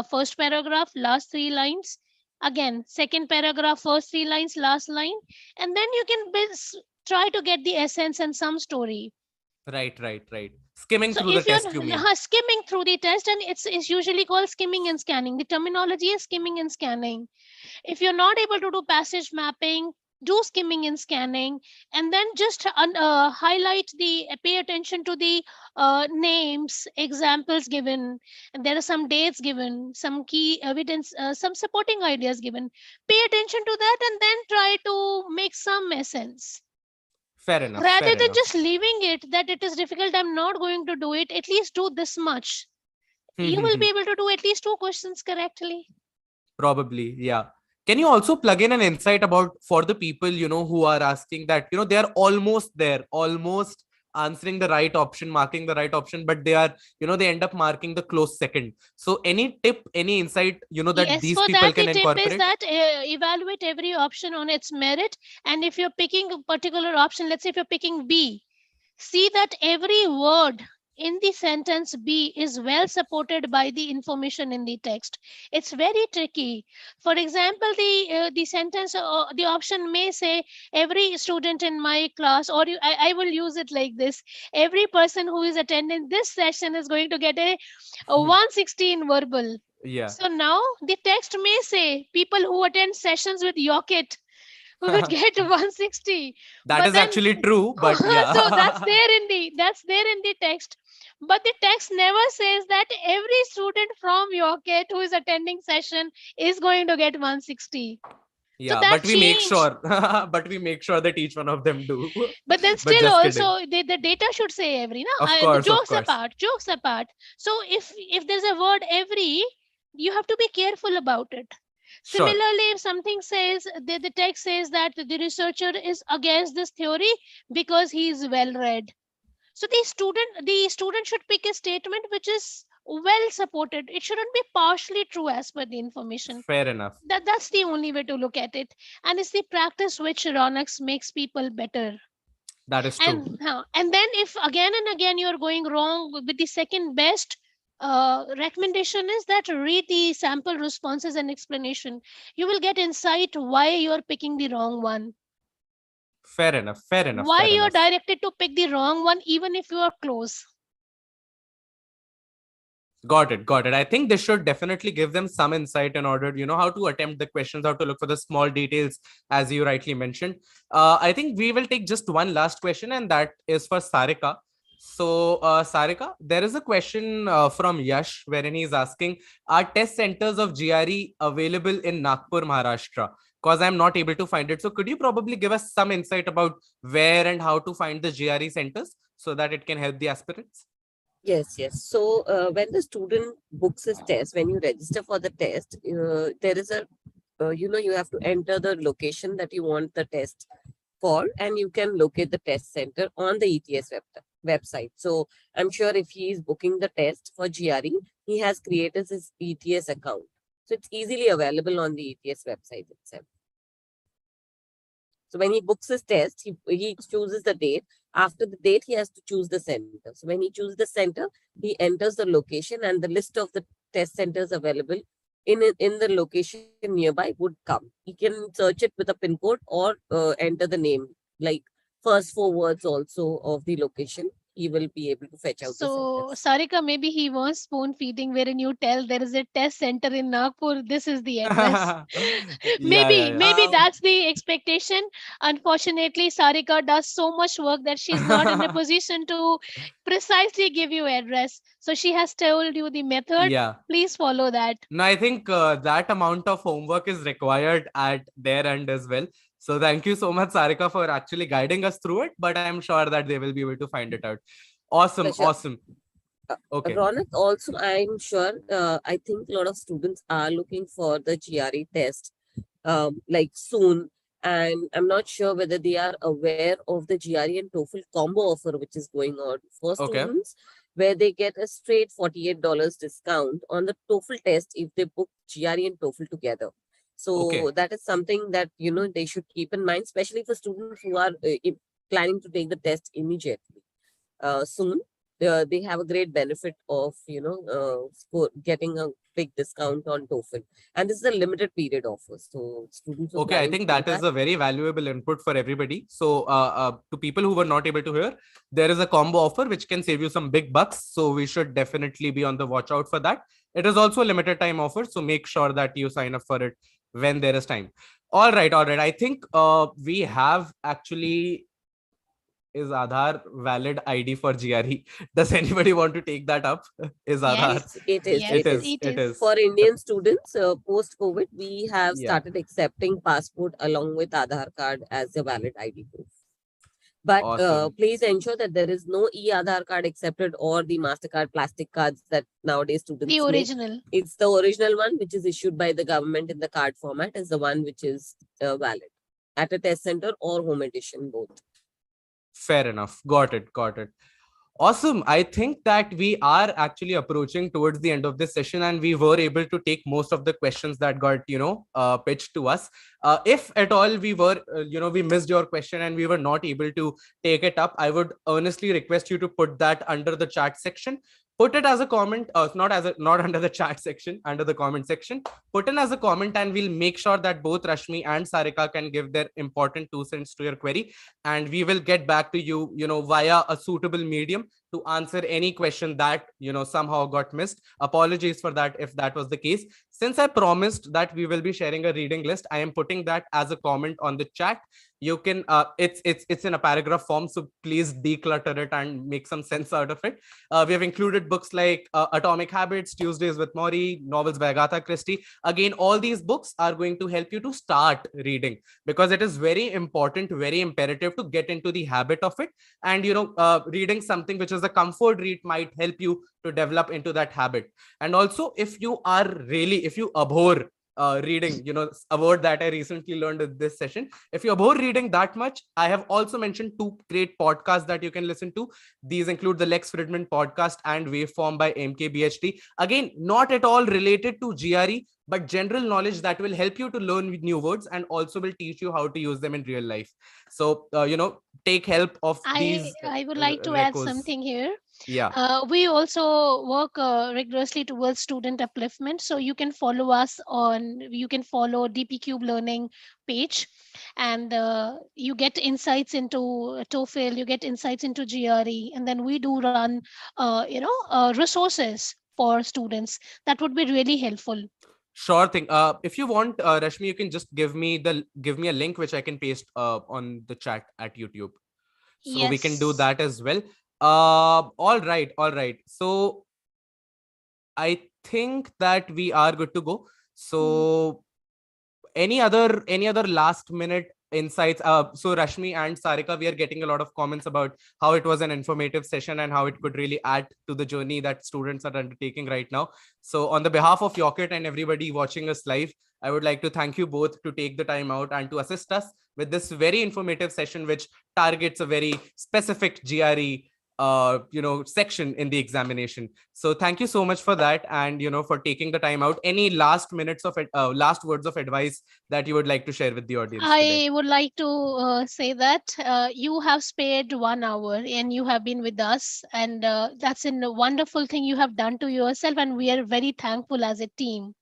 first paragraph, last 3 lines. Again, second paragraph, first 3 lines, last line. And then you can try to get the essence and some story. Right. Skimming So through the if you're test, you mean? skimming through the test, and it's usually called skimming and scanning. The terminology is skimming and scanning. If you're not able to do passage mapping, do skimming and scanning, and then just highlight the pay attention to the names, examples given, and there are some dates given, some key evidence, some supporting ideas given. Pay attention to that and then try to make some essence Fair enough. rather Fair than enough. just leaving it that it is difficult, I'm not going to do it. At least do this much. You will be able to do at least 2 questions correctly. Probably, yeah. Can you also plug in an insight about for the people, who are asking that, they are almost there, almost answering the right option, marking the right option, but they are, they end up marking the close second. So any tip, any insight, that Yes, these for people that, can the tip is incorporate? that evaluate every option on its merit. And if you're picking a particular option, let's say if you're picking B, see that every word in the sentence B is well supported by the information in the text. It's very tricky. For example, the sentence, the option may say every student in my class, or I will use it like this: every person who is attending this session is going to get a 160 in verbal. Yeah. So now the text may say people who attend sessions with Yocket would get 160. That But is then actually true, but so that's yeah. there in the text. But the text never says that every student from Yocket who is attending session is going to get 160. So Yeah, that but we make change. sure, but we make sure that each one of them do. But then But still just kidding. also the data should say every. No, Of the course, of jokes course. apart, jokes apart. So if there's a word every, you have to be careful about it. Sure. Similarly, if something says the text says that the researcher is against this theory because he is well read. So the student should pick a statement which is well supported. It shouldn't be partially true as per the information. Fair enough. That's the only way to look at it. And it's the practice which Ronex makes people better. That is true. And then if again and again you're going wrong with the second best, recommendation is that read the sample responses and explanation. You will get insight why you're picking the wrong one, Fair enough. Fair enough. why Fair you're enough. directed to pick the wrong one even if you are close. Got it. Got it. I think this should definitely give them some insight in order, how to attempt the questions, how to look for the small details, as you rightly mentioned. I think we will take just one last question, and that is for Sarika. So, Sarika, there is a question from Yash wherein he's asking, are test centers of GRE available in Nagpur, Maharashtra? Because I'm not able to find it. So could you probably give us some insight about where and how to find the GRE centers so that it can help the aspirants? Yes. So when the student books his test, when you register for the test, there is a, you have to enter the location that you want the test for, and you can locate the test center on the ETS website. So I'm sure if he is booking the test for GRE, he has created his ETS account. So it's easily available on the ETS website itself. So when he books his test, he chooses the date. After the date, he has to choose the center. So when he chooses the center, he enters the location, and the list of the test centers available in the location nearby would come. He can search it with a pin code or enter the name, like first 4 words also of the location. He will be able to fetch out the So, centers. Sarika, maybe he wants spoon feeding wherein you tell there is a test center in Nagpur. This is the address. Maybe Yeah. that's the expectation. Unfortunately, Sarika does so much work that she's not in a position to precisely give you address. So she has told you the method. Yeah. Please follow that. No, I think that amount of homework is required at their end as well. So thank you so much, Sarika, for actually guiding us through it. But I'm sure that they will be able to find it out. Awesome. Pleasure. Awesome. Okay. Ronak, also, I'm sure, I think a lot of students are looking for the GRE test like soon. And I'm not sure whether they are aware of the GRE and TOEFL combo offer, which is going on for Okay. students, where they get a straight $48 discount on the TOEFL test if they book GRE and TOEFL together. So Okay. that is something that, they should keep in mind, especially for students who are planning to take the test immediately soon. they have a great benefit of, getting a big discount on TOEFL. And this is a limited period offer. So students who are Okay, I planning think to do that is a very valuable input for everybody. So to people who were not able to hear, there is a combo offer which can save you some big bucks. So we should definitely be on the watch out for that. It is also a limited time offer. So make sure that you sign up for it when there is time. All right. I think we have actually, is Aadhaar valid ID for GRE? Does anybody want to take that up? Is Aadhaar? Yes, It is. yes, It is. it is. For Indian students, post-COVID, we have Yeah. started accepting passport along with Aadhaar card as a valid ID proof. But Awesome. please ensure that there is no e-Aadhaar card accepted or the MasterCard plastic cards that nowadays students The make. original. It's the original one, which is issued by the government in the card format, is the one which is valid at a test center or home edition, both. Fair enough. Got it. Awesome. I think that we are actually approaching towards the end of this session, and we were able to take most of the questions that got, pitched to us. If at all we were, we missed your question and we were not able to take it up, I would earnestly request you to put that under the chat section. Put it as a comment, not under the chat section, under the comment section. Put in as a comment, and we'll make sure that both Rashmi and Sarika can give their important 2 cents to your query, and we will get back to you, via a suitable medium to answer any question that, somehow got missed. Apologies for that if that was the case. Since I promised that we will be sharing a reading list, I am putting that as a comment on the chat. You can, it's in a paragraph form, so please declutter it and make some sense out of it. We have included books like Atomic Habits, Tuesdays with Maury, novels by Agatha Christie. Again, all these books are going to help you to start reading, because it is very important, very imperative to get into the habit of it. And, reading something which is a comfort read might help you to develop into that habit. And also, if you abhor reading, a word that I recently learned in this session, if you abhor reading that much, I have also mentioned 2 great podcasts that you can listen to. These include the Lex Fridman podcast and Waveform by MKBHD. Again, not at all related to GRE, but general knowledge that will help you to learn new words and also will teach you how to use them in real life. So, take help of these. I would like to add something here. Yeah. We also work rigorously towards student upliftment. So you can follow us you can follow DP Cube Learning page, and you get insights into TOEFL, you get insights into GRE, and then we do run, resources for students that would be really helpful. Sure thing. If you want, Rashmi, you can just give me a link which I can paste on the chat at YouTube. So Yes. We can do that as well. All right. So I think that we are good to go. So any other last minute insights? So Rashmi and Sarika, we are getting a lot of comments about how it was an informative session and how it could really add to the journey that students are undertaking right now. So on the behalf of Yocket and everybody watching us live, I would like to thank you both to take the time out and to assist us with this very informative session, which targets a very specific GRE section in the examination. So thank you so much for that, and for taking the time out. Any last words of advice that you would like to share with the audience today? I would like to say that you have spared 1 hour and you have been with us, and that's a wonderful thing you have done to yourself, and we are very thankful as a team.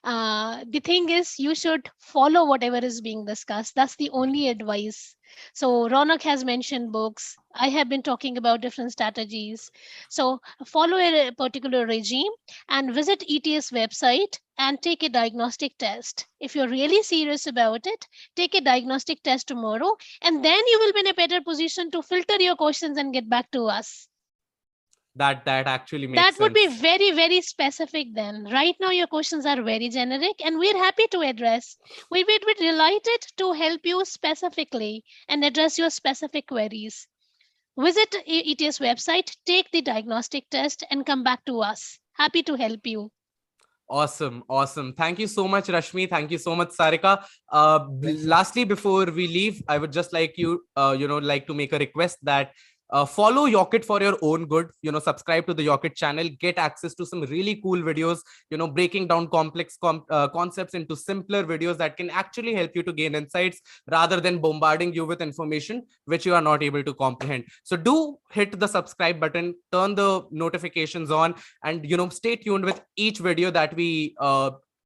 The thing is, you should follow whatever is being discussed. That's the only advice. So Ronak has mentioned books. I have been talking about different strategies. So follow a particular regime and visit ETS website and take a diagnostic test. If you're really serious about it, take a diagnostic test tomorrow, and then you will be in a better position to filter your questions and get back to us. That actually makes sense. That would be very, very specific then. Right now, your questions are very generic, and we're happy to address. We would be delighted to help you specifically and address your specific queries. Visit ETS website, take the diagnostic test, and come back to us. Happy to help you. Awesome. Thank you so much, Rashmi. Thank you so much, Sarika. Lastly, before we leave, I would just like to make a request that follow Yocket for your own good. Subscribe to the Yocket channel, get access to some really cool videos, breaking down complex concepts into simpler videos that can actually help you to gain insights rather than bombarding you with information which you are not able to comprehend. So do hit the subscribe button, turn the notifications on, and stay tuned with each video that we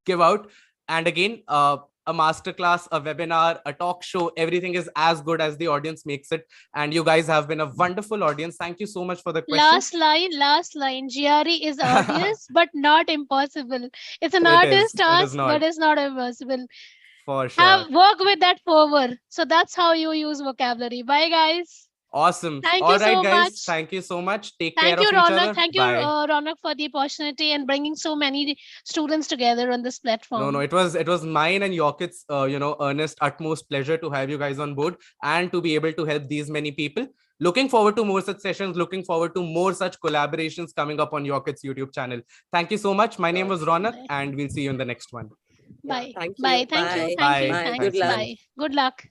give out. And again, a masterclass, a webinar, a talk show, everything is as good as the audience makes it. And you guys have been a wonderful audience. Thank you so much for the question. Last line. GRE is arduous, but not impossible. It's an It artist is task, not. but it's not impossible. For sure. Work with that fervor. So that's how you use vocabulary. Bye, guys. Awesome. Thank All you right, so guys. much. Thank you so much. Take Thank care you, of each Ronak. other. Thank you, Bye. Ronak, for the opportunity and bringing so many students together on this platform. No, it was mine and Yocket's earnest, utmost pleasure to have you guys on board and to be able to help these many people. Looking forward to more such sessions. Looking forward to more such collaborations coming up on Yocket's YouTube channel. Thank you so much. My name was Ronak, and we'll see you in the next one. Bye. Thank you. Bye. Thank you. Bye. Thank you. Bye. Thanks. Good luck. Bye. Good luck.